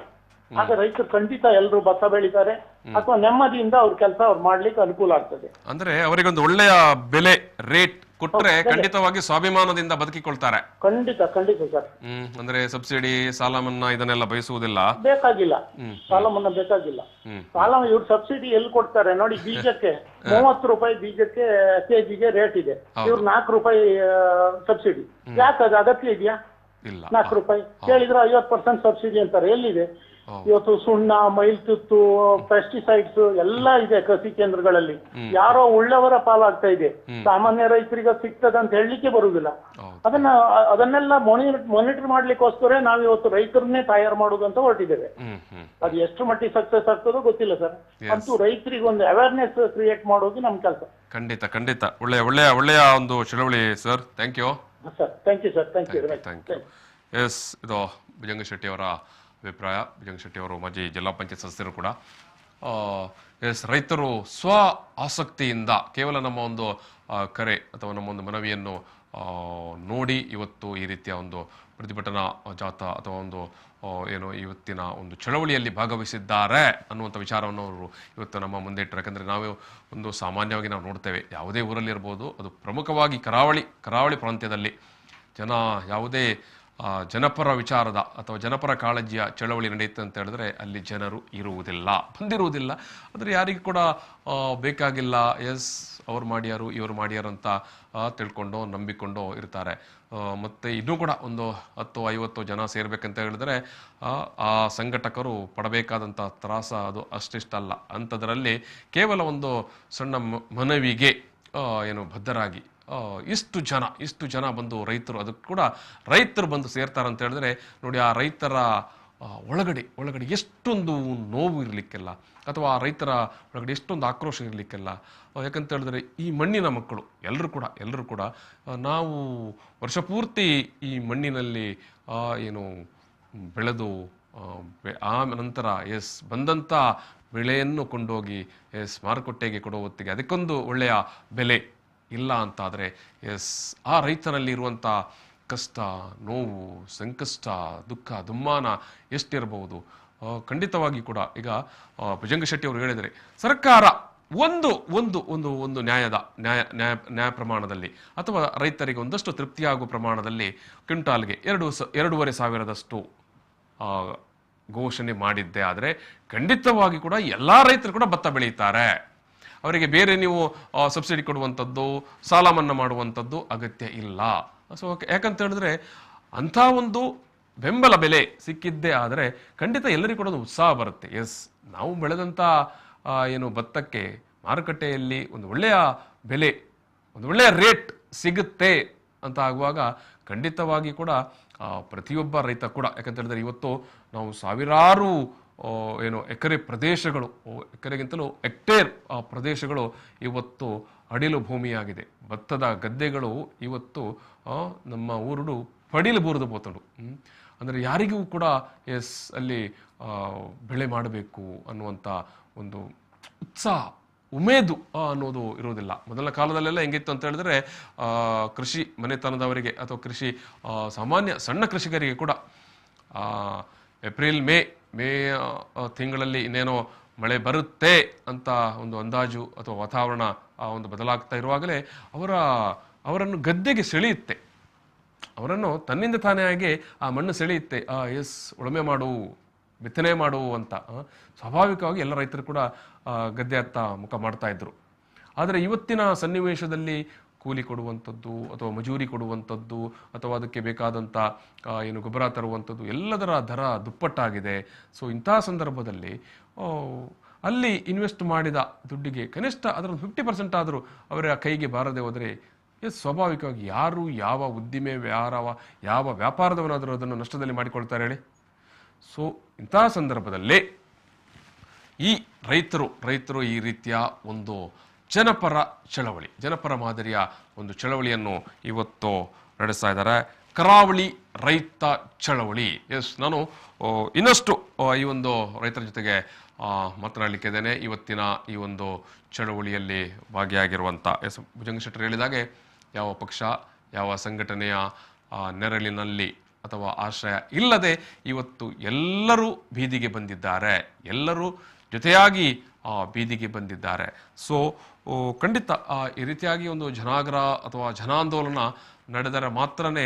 ಆಗ ರೈತರು ಖಂಡಿತ ಎಲ್ಲರೂ ಭತ್ತ ಬೆಳಿತಾರೆ ಅಥವಾ ನೆಮ್ಮದಿಯಿಂದ ಅವ್ರ ಕೆಲಸ ಅವ್ರು ಮಾಡ್ಲಿಕ್ಕೆ ಅನುಕೂಲ ಆಗ್ತದೆ. ಅಂದ್ರೆ ಅವರಿಗೊಂದು ಒಳ್ಳೆಯ ಬೆಲೆ ರೇಟ್ ಕೊಟ್ರೆ ಖಂಡಿತವಾಗಿ ಸ್ವಾಭಿಮಾನದಿಂದ ಬದುಕಿಕೊಳ್ತಾರೆ. ಖಂಡಿತ ಖಂಡಿತ ಸರ್. ಅಂದ್ರೆ ಸಬ್ಸಿಡಿ ಸಾಲ ಮನ್ನಾ ಇದನ್ನೆಲ್ಲ ಬಯಸುವುದಿಲ್ಲ, ಬೇಕಾಗಿಲ್ಲ. ಸಾಲ ಮನ್ನಾ ಬೇಕಾಗಿಲ್ಲ. ಸಾಲ ಇವ್ರು ಸಬ್ಸಿಡಿ ಎಲ್ಲಿ ಕೊಡ್ತಾರೆ ನೋಡಿ, ಬೀಜಕ್ಕೆ 30 ರೂಪಾಯಿ ಬೀಜಕ್ಕೆ ಕೆಜಿಗೆ ರೇಟ್ ಇದೆ, ಇವ್ರು 4 ರೂಪಾಯಿ ಸಬ್ಸಿಡಿ. ಯಾಕದು ಅಗತ್ಯ ಇದೆಯಾ? 4 ರೂಪಾಯಿ ಕೇಳಿದ್ರೆ 50% ಸಬ್ಸಿಡಿ ಅಂತಾರೆ. ಎಲ್ಲಿದೆ ಇವತ್ತು? ಸುಣ್ಣ, ಮೈಲ್ತುತ್ತು, ಪೆಸ್ಟಿಸೈಡ್ಸ್ ಎಲ್ಲ ಇದೆ ಕೃಷಿ ಕೇಂದ್ರಗಳಲ್ಲಿ. ಯಾರೋ ಉಳ್ಳವರ ಪಾಲಾಗ್ತಾ ಇದೆ, ಸಾಮಾನ್ಯ ರೈತರಿಗೆ ಸಿಗ್ತದೆ ಅಂತ ಹೇಳಲಿಕ್ಕೆ ಬರುವುದಿಲ್ಲ. ಅದನ್ನೆಲ್ಲ ಮಾನಿಟರ್ ಮಾಡ್ಲಿಕ್ಕೋಸ್ಕರ ನಾವ್ ಇವತ್ತು ರೈತರನ್ನೇ ತಯಾರು ಮಾಡುದು ಅಂತ ಹೊರಟಿದ್ದೇವೆ. ಅದು ಎಷ್ಟು ಮಟ್ಟಿಗೆ ಸಕ್ಸಸ್ ಆಗ್ತದೋ ಗೊತ್ತಿಲ್ಲ ಸರ್. ಅಂತೂ ರೈತರಿಗೆ ಒಂದು ಅವೇರ್ನೆಸ್ ಕ್ರಿಯೇಟ್ ಮಾಡೋದು ನಮ್ ಕೆಲಸ. ಖಂಡಿತ ಖಂಡಿತ ಒಳ್ಳೆಯ ಒಂದು ಚಳವಳಿ sir. Thank you sir. Thank you sir. Thank you. Yes, ಇದು ಭುಜಂಗ ಶೆಟ್ಟಿ ಅವರ ಅಭಿಪ್ರಾಯ. ಭುಜಂಗ ಶೆಟ್ಟಿ ಅವರು ಮಾಜಿ ಜಿಲ್ಲಾ ಪಂಚಾಯತ್ ಸದಸ್ಯರು ಕೂಡ. ಎಸ್, ರೈತರು ಸ್ವ ಆಸಕ್ತಿಯಿಂದ ಕೇವಲ ನಮ್ಮ ಒಂದು ಕರೆ ಅಥವಾ ನಮ್ಮ ಒಂದು ಮನವಿಯನ್ನು ನೋಡಿ ಇವತ್ತು ಈ ರೀತಿಯ ಒಂದು ಪ್ರತಿಭಟನಾ ಜಾಥಾ ಅಥವಾ ಒಂದು ಏನು ಇವತ್ತಿನ ಒಂದು ಚಳವಳಿಯಲ್ಲಿ ಭಾಗವಹಿಸಿದ್ದಾರೆ ಅನ್ನುವಂಥ ವಿಚಾರವನ್ನು ಅವರು ಇವತ್ತು ನಮ್ಮ ಮುಂದೆ ಇಟ್ಟರು. ಯಾಕಂದರೆ ನಾವು ಒಂದು ಸಾಮಾನ್ಯವಾಗಿ ನಾವು ನೋಡ್ತೇವೆ, ಯಾವುದೇ ಊರಲ್ಲಿ ಇರ್ಬೋದು, ಅದು ಪ್ರಮುಖವಾಗಿ ಕರಾವಳಿ ಪ್ರಾಂತ್ಯದಲ್ಲಿ ಯಾವುದೇ ಜನಪರ ವಿಚಾರದ ಅಥವಾ ಜನಪರ ಕಾಳಜಿಯ ಚಳವಳಿ ನಡೆಯುತ್ತೆ ಅಂತ ಹೇಳಿದ್ರೆ ಅಲ್ಲಿ ಜನರು ಬಂದಿರುವುದಿಲ್ಲ. ಆದರೆ ಯಾರಿಗೂ ಕೂಡ ಬೇಕಾಗಿಲ್ಲ. ಎಸ್, ಅವ್ರು ಮಾಡ್ಯಾರು ಇವರು ಮಾಡ್ಯಾರು ಅಂತ ತಿಳ್ಕೊಂಡು ನಂಬಿಕೊಂಡು ಇರ್ತಾರೆ. ಮತ್ತು ಇನ್ನೂ ಕೂಡ ಒಂದು 10-50 ಜನ ಸೇರ್ಬೇಕಂತ ಹೇಳಿದ್ರೆ ಆ ಸಂಘಟಕರು ಪಡಬೇಕಾದಂಥ ತ್ರಾಸ ಅದು ಅಷ್ಟಿಷ್ಟಲ್ಲ. ಅಂಥದ್ರಲ್ಲಿ ಕೇವಲ ಒಂದು ಸಣ್ಣ ಮನವಿಗೆ ಬದ್ಧರಾಗಿ ಇಷ್ಟು ಜನ ಬಂದು ರೈತರು, ಅದಕ್ಕೆ ಕೂಡ ರೈತರು ಬಂದು ಸೇರ್ತಾರೆ ಅಂತ ಹೇಳಿದ್ರೆ ನೋಡಿ, ಆ ರೈತರ ಒಳಗಡೆ ಎಷ್ಟೊಂದು ನೋವು ಇರಲಿಕ್ಕೆಲ್ಲ, ಅಥವಾ ಆ ರೈತರ ಒಳಗಡೆ ಎಷ್ಟೊಂದು ಆಕ್ರೋಶ ಇರಲಿಕ್ಕೆಲ್ಲ. ಯಾಕಂತ ಹೇಳಿದ್ರೆ ಈ ಮಣ್ಣಿನ ಮಕ್ಕಳು ಎಲ್ಲರೂ ಕೂಡ ನಾವು ವರ್ಷಪೂರ್ತಿ ಈ ಮಣ್ಣಿನಲ್ಲಿ ಬೆಳೆದು ಆ ನಂತರ ಬಂದಂಥ ಬೆಳೆಯನ್ನು ಕೊಂಡೋಗಿ ಮಾರುಕಟ್ಟೆಗೆ ಕೊಡೋ ಹೊತ್ತಿಗೆ ಅದಕ್ಕೊಂದು ಒಳ್ಳೆಯ ಬೆಲೆ ಇಲ್ಲ ಅಂತಾದರೆ ಆ ರೈತನಲ್ಲಿ ಇರುವಂಥ ಕಷ್ಟ, ನೋವು, ಸಂಕಷ್ಟ, ದುಃಖ, ದುಮ್ಮಾನ ಎಷ್ಟಿರಬಹುದು. ಖಂಡಿತವಾಗಿ ಕೂಡ ಈಗ ಭುಜಂಗ ಶೆಟ್ಟಿ ಅವರು ಹೇಳಿದರೆ ಸರ್ಕಾರ ಒಂದು ಒಂದು ಒಂದು ಒಂದು ನ್ಯಾಯ ಪ್ರಮಾಣದಲ್ಲಿ ಅಥವಾ ರೈತರಿಗೆ ಒಂದಷ್ಟು ತೃಪ್ತಿಯಾಗುವ ಪ್ರಮಾಣದಲ್ಲಿ ಕ್ವಿಂಟಾಲ್ಗೆ 2,500 ಘೋಷಣೆ ಮಾಡಿದ್ದೆ ಆದರೆ ಖಂಡಿತವಾಗಿ ಕೂಡ ಎಲ್ಲ ರೈತರು ಕೂಡ ಭತ್ತ ಬೆಳೀತಾರೆ. ಅವರಿಗೆ ಬೇರೆ ನೀವು ಸಬ್ಸಿಡಿ ಕೊಡುವಂಥದ್ದು, ಸಾಲ ಮನ್ನಾ ಮಾಡುವಂಥದ್ದು ಅಗತ್ಯ ಇಲ್ಲ. ಸೊ ಯಾಕಂತ ಹೇಳಿದ್ರೆ ಅಂಥ ಒಂದು ಬೆಂಬಲ ಬೆಲೆ ಸಿಕ್ಕಿದ್ದೇ ಆದರೆ ಖಂಡಿತ ಎಲ್ಲರಿಗೂ ಕೂಡ ಒಂದು ಉತ್ಸಾಹ ಬರುತ್ತೆ. ನಾವು ಬೆಳೆದಂಥ ಭತ್ತಕ್ಕೆ ಮಾರುಕಟ್ಟೆಯಲ್ಲಿ ಒಂದು ಒಳ್ಳೆಯ ಬೆಲೆ, ಒಂದು ಒಳ್ಳೆಯ ರೇಟ್ ಸಿಗುತ್ತೆ ಅಂತ ಆಗುವಾಗ ಖಂಡಿತವಾಗಿ ಕೂಡ ಪ್ರತಿಯೊಬ್ಬ ರೈತ ಕೂಡ, ಯಾಕಂತ ಹೇಳಿದ್ರೆ ಇವತ್ತು ನಾವು ಸಾವಿರಾರು ಎಕರೆ ಪ್ರದೇಶಗಳು, ಎಕರೆಗಿಂತಲೂ ಹೆಕ್ಟೇರ್ ಪ್ರದೇಶಗಳು ಇವತ್ತು ಅಡಿಲು ಭೂಮಿಯಾಗಿದೆ. ಭತ್ತದ ಗದ್ದೆಗಳು ಇವತ್ತು ನಮ್ಮ ಊರುಡು ಪಡಿಲು ಬೂರದು ಬೋತಡು. ಅಂದರೆ ಯಾರಿಗೂ ಕೂಡ ಅಲ್ಲಿ ಬೆಳೆ ಮಾಡಬೇಕು ಅನ್ನುವಂಥ ಒಂದು ಉತ್ಸಾಹ, ಉಮೇದು ಅನ್ನೋದು ಇರುವುದಿಲ್ಲ. ಮೊದಲ ಕಾಲದಲ್ಲೆಲ್ಲ ಹೆಂಗಿತ್ತು ಅಂತ ಹೇಳಿದ್ರೆ ಕೃಷಿ ಮನೆತನದವರಿಗೆ ಅಥವಾ ಕೃಷಿ ಸಾಮಾನ್ಯ ಸಣ್ಣ ಕೃಷಿಕರಿಗೆ ಕೂಡ ಏಪ್ರಿಲ್ ಮೇ ತಿಂಗಳಲ್ಲಿ ಇನ್ನೇನೋ ಮಳೆ ಬರುತ್ತೆ ಅಂತ ಒಂದು ಅಂದಾಜು ಅಥವಾ ವಾತಾವರಣ ಒಂದು ಬದಲಾಗ್ತಾ ಇರುವಾಗಲೇ ಅವರನ್ನು ಗದ್ದೆಗೆ ಸೆಳೆಯುತ್ತೆ, ಅವರನ್ನು ತನ್ನಿಂದ ತಾನೇ ಆಗಿ ಆ ಮಣ್ಣು ಸೆಳೆಯುತ್ತೆ. ಉಳುಮೆ ಮಾಡು, ಬಿತ್ತನೆ ಮಾಡು ಅಂತ ಸ್ವಾಭಾವಿಕವಾಗಿ ಎಲ್ಲ ರೈತರು ಕೂಡ ಗದ್ದೆ ಹತ್ತ ಮುಖ ಮಾಡ್ತಾ ಇದ್ರು. ಆದರೆ ಇವತ್ತಿನ ಸನ್ನಿವೇಶದಲ್ಲಿ ಕೂಲಿ ಕೊಡುವಂಥದ್ದು ಅಥವಾ ಮಜೂರಿ ಕೊಡುವಂಥದ್ದು ಅಥವಾ ಅದಕ್ಕೆ ಬೇಕಾದಂಥ ಗೊಬ್ಬರ ತರುವಂಥದ್ದು ಎಲ್ಲದರ ದರ ದುಪ್ಪಟ್ಟಾಗಿದೆ. ಸೊ ಇಂಥ ಸಂದರ್ಭದಲ್ಲಿ ಅಲ್ಲಿ ಇನ್ವೆಸ್ಟ್ ಮಾಡಿದ ದುಡ್ಡಿಗೆ ಕನಿಷ್ಠ ಅದರ 50% ಆದರೂ ಅವರ ಕೈಗೆ ಬಾರದೆ ಹೋದರೆ ಸ್ವಾಭಾವಿಕವಾಗಿ ಯಾರು ಯಾವ ಉದ್ದಿಮೆ ಯಾವ ವ್ಯಾಪಾರದವನಾದರೂ ಅದನ್ನು ನಷ್ಟದಲ್ಲಿ ಮಾಡಿಕೊಳ್ತಾರೆ ಹೇಳಿ. ಸೊ ಇಂಥ ಸಂದರ್ಭದಲ್ಲಿ ಈ ರೈತರು ಈ ರೀತಿಯ ಒಂದು ಜನಪರ ಮಾದರಿಯ ಒಂದು ಚಳವಳಿಯನ್ನು ಇವತ್ತು ನಡೆಸ್ತಾ ಇದ್ದಾರೆ. ಕರಾವಳಿ ರೈತ ಚಳವಳಿ. ನಾನು ಇನ್ನಷ್ಟು ಈ ಒಂದು ರೈತರ ಜೊತೆಗೆ ಮಾತನಾಡಲಿಕ್ಕಿದ್ದೇನೆ. ಇವತ್ತಿನ ಈ ಒಂದು ಚಳವಳಿಯಲ್ಲಿ ಭಾಗಿಯಾಗಿರುವಂಥ ಎಸ್ ಭುಜಂಗಶೆಟ್ಟರು ಹೇಳಿದಾಗೆ ಯಾವ ಪಕ್ಷ ಯಾವ ಸಂಘಟನೆಯ ನೆರಳಿನಲ್ಲಿ ಅಥವಾ ಆಶ್ರಯ ಇಲ್ಲದೆ ಇವತ್ತು ಎಲ್ಲರೂ ಬೀದಿಗೆ ಬಂದಿದ್ದಾರೆ, ಎಲ್ಲರೂ ಜೊತೆಯಾಗಿ ಬೀದಿಗೆ ಬಂದಿದ್ದಾರೆ. ಸೊ ಖಂಡಿತ ಈ ರೀತಿಯಾಗಿ ಒಂದು ಜನಾಗ್ರಹ ಅಥವಾ ಜನಾಂದೋಲನ ನಡೆದರೆ ಮಾತ್ರನೇ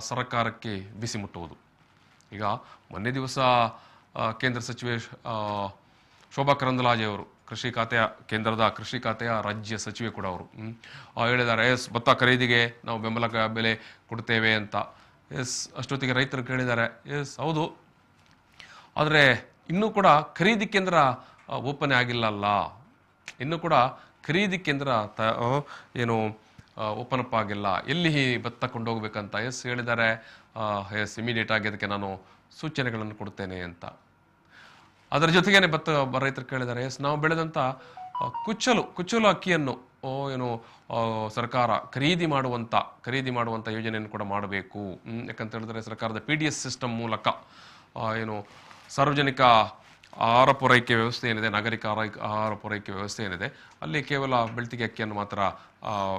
ಸರ್ಕಾರಕ್ಕೆ ಬಿಸಿ ಮುಟ್ಟುವುದು. ಈಗ ಮೊನ್ನೆ ದಿವಸ ಕೇಂದ್ರ ಸಚಿವೆ ಶೋಭಾ ಕರಂದ್ಲಾಜೆ ಅವರು ಕೇಂದ್ರದ ಕೃಷಿ ಖಾತೆಯ ರಾಜ್ಯ ಸಚಿವೆ ಕೂಡ ಅವರು ಹೇಳಿದ್ದಾರೆ, ಎಸ್ ಭತ್ತ ಖರೀದಿಗೆ ನಾವು ಬೆಂಬಲ ಬೆಲೆ ಕೊಡ್ತೇವೆ ಅಂತ. ಎಸ್ ಅಷ್ಟೊತ್ತಿಗೆ ರೈತರು ಕೇಳಿದ್ದಾರೆ, ಎಸ್ ಹೌದು, ಆದರೆ ಇನ್ನೂ ಕೂಡ ಖರೀದಿ ಕೇಂದ್ರ ಓಪನ್ ಆಗಿಲ್ಲಲ್ಲ, ಇನ್ನೂ ಕೂಡ ಖರೀದಿ ಕೇಂದ್ರ ಏನು ಓಪನ್ ಅಪ್ ಆಗಿಲ್ಲ, ಎಲ್ಲಿ ಭತ್ತ ಕೊಂಡೋಗ್ಬೇಕಂತ ಎಸ್ ಹೇಳಿದ್ದಾರೆ. ಎಸ್ ಇಮಿಡಿಯೇಟ್ ಆಗಿ ಅದಕ್ಕೆ ನಾನು ಸೂಚನೆಗಳನ್ನು ಕೊಡ್ತೇನೆ ಅಂತ. ಅದರ ಜೊತೆಗೇನೆ ರೈತರು ಕೇಳಿದ್ದಾರೆ, ಎಸ್ ನಾವು ಬೆಳೆದಂಥ ಕುಚ್ಚಲು ಅಕ್ಕಿಯನ್ನು ಏನು ಸರ್ಕಾರ ಖರೀದಿ ಮಾಡುವಂಥ ಯೋಜನೆಯನ್ನು ಕೂಡ ಮಾಡಬೇಕು. ಯಾಕಂತ ಹೇಳಿದ್ರೆ ಸರ್ಕಾರದ PDS ಸಿಸ್ಟಮ್ ಮೂಲಕ ಏನು ಸಾರ್ವಜನಿಕ ಆಹಾರ ಪೂರೈಕೆ ವ್ಯವಸ್ಥೆ ಏನಿದೆ, ನಾಗರಿಕ ಆಹಾರ ಪೂರೈಕೆ ವ್ಯವಸ್ಥೆ ಏನಿದೆ, ಅಲ್ಲಿ ಕೇವಲ ಬೆಳ್ತಿಗೆ ಅಕ್ಕಿಯನ್ನು ಮಾತ್ರ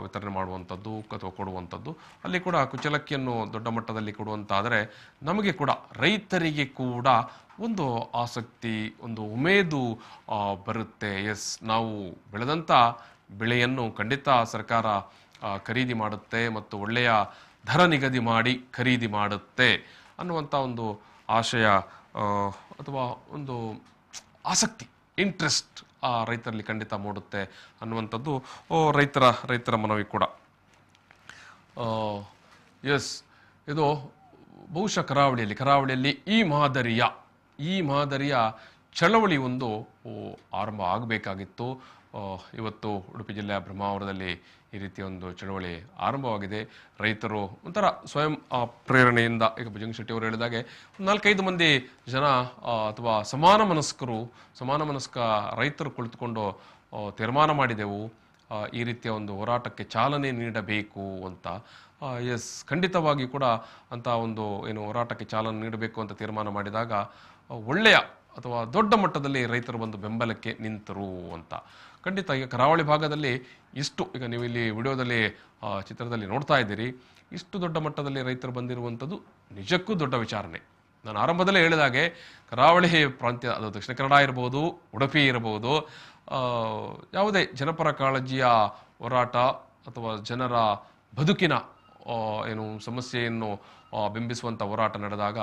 ವಿತರಣೆ ಮಾಡುವಂಥದ್ದು ಅಥವಾ ಕೊಡುವಂಥದ್ದು, ಅಲ್ಲಿ ಕೂಡ ಕುಚ್ಚಲಕ್ಕಿಯನ್ನು ದೊಡ್ಡ ಮಟ್ಟದಲ್ಲಿ ಕೊಡುವಂತಾದರೆ ನಮಗೆ ಕೂಡ ರೈತರಿಗೆ ಕೂಡ ಒಂದು ಆಸಕ್ತಿ, ಒಂದು ಉಮೇದು ಬರುತ್ತೆ. ಎಸ್ ನಾವು ಬೆಳೆದಂಥ ಬೆಳೆಯನ್ನು ಖಂಡಿತ ಸರ್ಕಾರ ಖರೀದಿ ಮಾಡುತ್ತೆ ಮತ್ತು ಒಳ್ಳೆಯ ದರ ನಿಗದಿ ಮಾಡಿ ಖರೀದಿ ಮಾಡುತ್ತೆ ಅನ್ನುವಂಥ ಒಂದು ಆಶಯ ಅಥವಾ ಒಂದು ಆಸಕ್ತಿ, ಇಂಟ್ರೆಸ್ಟ್ ರೈತರಲ್ಲಿ ಖಂಡಿತ ಮೂಡುತ್ತೆ ಅನ್ನುವಂಥದ್ದು ರೈತರ ಮನವಿ ಕೂಡ. ಎಸ್ ಇದು ಬಹುಶಃ ಕರಾವಳಿಯಲ್ಲಿ ಈ ಮಾದರಿಯ ಚಳವಳಿ ಒಂದು ಆರಂಭ ಆಗಬೇಕಾಗಿತ್ತು. ಇವತ್ತು ಉಡುಪಿ ಜಿಲ್ಲೆಯ ಬ್ರಹ್ಮಾವರದಲ್ಲಿ ಈ ರೀತಿಯ ಒಂದು ಚಳವಳಿ ಆರಂಭವಾಗಿದೆ. ರೈತರು ಒಂಥರ ಸ್ವಯಂ ಪ್ರೇರಣೆಯಿಂದ, ಈಗ ಭುಜಂಗಶೆಟ್ಟಿ ಅವರು ಹೇಳಿದಾಗೆ 4-5 ಮಂದಿ ಜನ ಅಥವಾ ಸಮಾನ ಮನಸ್ಕ ರೈತರು ಕುಳಿತುಕೊಂಡು ತೀರ್ಮಾನ ಮಾಡಿದೆವು ಈ ರೀತಿಯ ಒಂದು ಹೋರಾಟಕ್ಕೆ ಚಾಲನೆ ನೀಡಬೇಕು ಅಂತ. ಎಸ್ ಖಂಡಿತವಾಗಿ ಕೂಡ ಅಂತ ಒಂದು ಏನು ಹೋರಾಟಕ್ಕೆ ಚಾಲನೆ ನೀಡಬೇಕು ಅಂತ ತೀರ್ಮಾನ ಮಾಡಿದಾಗ ಒಳ್ಳೆಯ ಅಥವಾ ದೊಡ್ಡ ಮಟ್ಟದಲ್ಲಿ ರೈತರು ಬಂದು ಬೆಂಬಲಕ್ಕೆ ನಿಂತರು ಅಂತ. ಖಂಡಿತ ಈಗ ಕರಾವಳಿ ಭಾಗದಲ್ಲಿ ಈಗ ನೀವು ಇಲ್ಲಿ ವಿಡಿಯೋದಲ್ಲಿ ಚಿತ್ರದಲ್ಲಿ ನೋಡ್ತಾ ಇದ್ದೀರಿ, ಇಷ್ಟು ದೊಡ್ಡ ಮಟ್ಟದಲ್ಲಿ ರೈತರು ಬಂದಿರುವಂಥದ್ದು ನಿಜಕ್ಕೂ ದೊಡ್ಡ ವಿಚಾರಣೆ. ನಾನು ಆರಂಭದಲ್ಲೇ ಹೇಳಿದಾಗೆ ಕರಾವಳಿ ಪ್ರಾಂತ್ಯ, ಅದು ದಕ್ಷಿಣ ಕನ್ನಡ ಇರ್ಬೋದು, ಉಡುಪಿ ಇರಬಹುದು, ಯಾವುದೇ ಜನಪರ ಕಾಳಜಿಯ ಹೋರಾಟ ಅಥವಾ ಜನರ ಬದುಕಿನ ಏನು ಸಮಸ್ಯೆಯನ್ನು ಬಿಂಬಿಸುವಂಥ ಹೋರಾಟ ನಡೆದಾಗ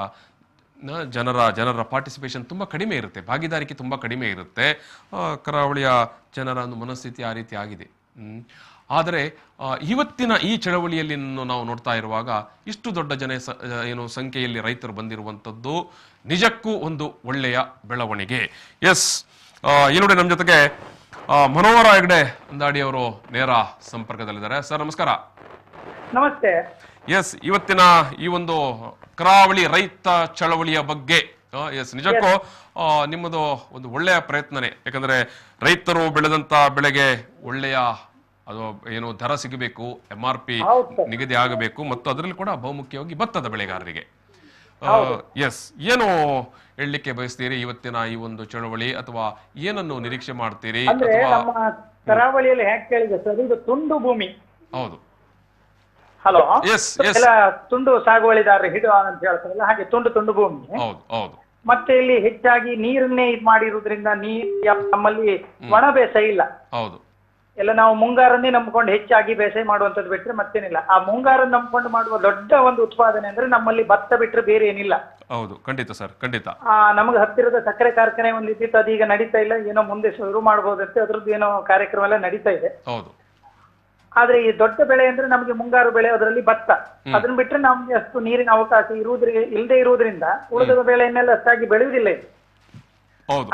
ಜನರ ಪಾರ್ಟಿಸಿಪೇಷನ್ ತುಂಬ ಕಡಿಮೆ ಇರುತ್ತೆ, ಭಾಗಿದಾರಿಕೆ ತುಂಬ ಕಡಿಮೆ ಇರುತ್ತೆ. ಕರಾವಳಿಯ ಜನರ ಒಂದು ಮನಸ್ಥಿತಿ ಆ ರೀತಿ ಆಗಿದೆ. ಆದರೆ ಇವತ್ತಿನ ಈ ಚಳವಳಿಯಲ್ಲಿ ನಾವು ನೋಡ್ತಾ ಇರುವಾಗ ಇಷ್ಟು ದೊಡ್ಡ ಏನು ಸಂಖ್ಯೆಯಲ್ಲಿ ರೈತರು ಬಂದಿರುವಂಥದ್ದು ನಿಜಕ್ಕೂ ಒಂದು ಒಳ್ಳೆಯ ಬೆಳವಣಿಗೆ. ಎಸ್ ಈ ನೋಡಿ ನಮ್ಮ ಜೊತೆಗೆ ಮನೋಹರ ಹೆಗ್ಡೆ ಅಂದಾಡಿ ಅವರು ನೇರ ಸಂಪರ್ಕದಲ್ಲಿದ್ದಾರೆ. ಸರ್ ನಮಸ್ಕಾರ. ನಮಸ್ತೆ. ಎಸ್ ಇವತ್ತಿನ ಈ ಒಂದು ಕರಾವಳಿ ರೈತ ಚಳವಳಿಯ ಬಗ್ಗೆ ಎಸ್ ನಿಜಕ್ಕೂ ನಿಮ್ಮದು ಒಂದು ಒಳ್ಳೆಯ ಪ್ರಯತ್ನನೇ. ಯಾಕಂದ್ರೆ ರೈತರು ಬೆಳೆದಂತ ಬೆಳೆಗೆ ಒಳ್ಳೆಯ ಅದು ಏನು ದರ ಸಿಗಬೇಕು, MRP ನಿಗದಿ ಆಗಬೇಕು ಮತ್ತು ಅದರಲ್ಲಿ ಕೂಡ ಬಹುಮುಖ್ಯವಾಗಿ ಭತ್ತದ ಬೆಳೆಗಾರರಿಗೆ. ಎಸ್ ಏನು ಹೇಳಲಿಕ್ಕೆ ಬಯಸ್ತೀರಿ ಇವತ್ತಿನ ಈ ಒಂದು ಚಳವಳಿ, ಅಥವಾ ಏನನ್ನು ನಿರೀಕ್ಷೆ ಮಾಡ್ತೀರಿ? ನಮ್ಮ ಕರಾವಳಿಯಲ್ಲಿ ಹೇಗೆ ಕೇಳಿದೆ ಸರ್, ಇದು ತುಂಡು ಭೂಮಿ. ಹೌದು. ಹಲೋ. ಎಸ್ ಎಸ್ ತುಂಡು ಸಾಗುವಳಿದಾರರು ಹಿಡು ಅಂತ ಹೇಳ್ತಾರಲ್ಲ, ಹಾಗೆ ತುಂಡು ಭೂಮಿ. ಹೌದು ಹೌದು. ಮತ್ತೆ ಇಲ್ಲಿ ಹೆಚ್ಚಾಗಿ ನೀರನ್ನೇ ಇದು ಮಾಡಿರುವುದರಿಂದ ನಮ್ಮಲ್ಲಿ ಒಣ ಬೇಸಾಯ ಇಲ್ಲ. ಹೌದು. ಎಲ್ಲ ನಾವು ಮುಂಗಾರನ್ನೇ ನಂಬ್ಕೊಂಡು ಹೆಚ್ಚಾಗಿ ಬೇಸಾಯ ಮಾಡುವಂತದ್ದು ಬಿಟ್ರೆ ಮತ್ತೇನಿಲ್ಲ. ಆ ಮುಂಗಾರನ್ನು ನಂಬ್ಕೊಂಡು ಮಾಡುವ ದೊಡ್ಡ ಒಂದು ಉತ್ಪಾದನೆ ಅಂದ್ರೆ ನಮ್ಮಲ್ಲಿ ಭತ್ತ ಬಿಟ್ರೆ ಬೇರೆ ಏನಿಲ್ಲ. ಹೌದು ಖಂಡಿತ ಸರ್, ಖಂಡಿತ. ನಮಗೆ ಹತ್ತಿರದ ಸಕ್ಕರೆ ಕಾರ್ಖಾನೆ ಒಂದು ಇದ್ದಿತ್ತು, ಅದೀಗ ನಡೀತಾ ಇಲ್ಲ. ಏನೋ ಮುಂದೆ ಶುರು ಮಾಡಬಹುದಂತೆ, ಅದ್ರದ್ದು ಏನೋ ಕಾರ್ಯಕ್ರಮ ಎಲ್ಲ ನಡೀತಾ ಇದೆ. ಹೌದು. ಆದ್ರೆ ಈ ದೊಡ್ಡ ಬೆಳೆ ಅಂದ್ರೆ ನಮಗೆ ಮುಂಗಾರು ಬೆಳೆ, ಅದರಲ್ಲಿ ಭತ್ತ. ಅದನ್ನ ಬಿಟ್ರೆ ನಮ್ಗೆ ಅಷ್ಟು ನೀರಿನ ಅವಕಾಶ ಇಲ್ಲದೆ ಇರುವುದರಿಂದ ಉಳಿದ ಬೆಳೆಯನ್ನೆಲ್ಲ ಅಷ್ಟಾಗಿ ಬೆಳೆಯುವುದಿಲ್ಲ ಇದು.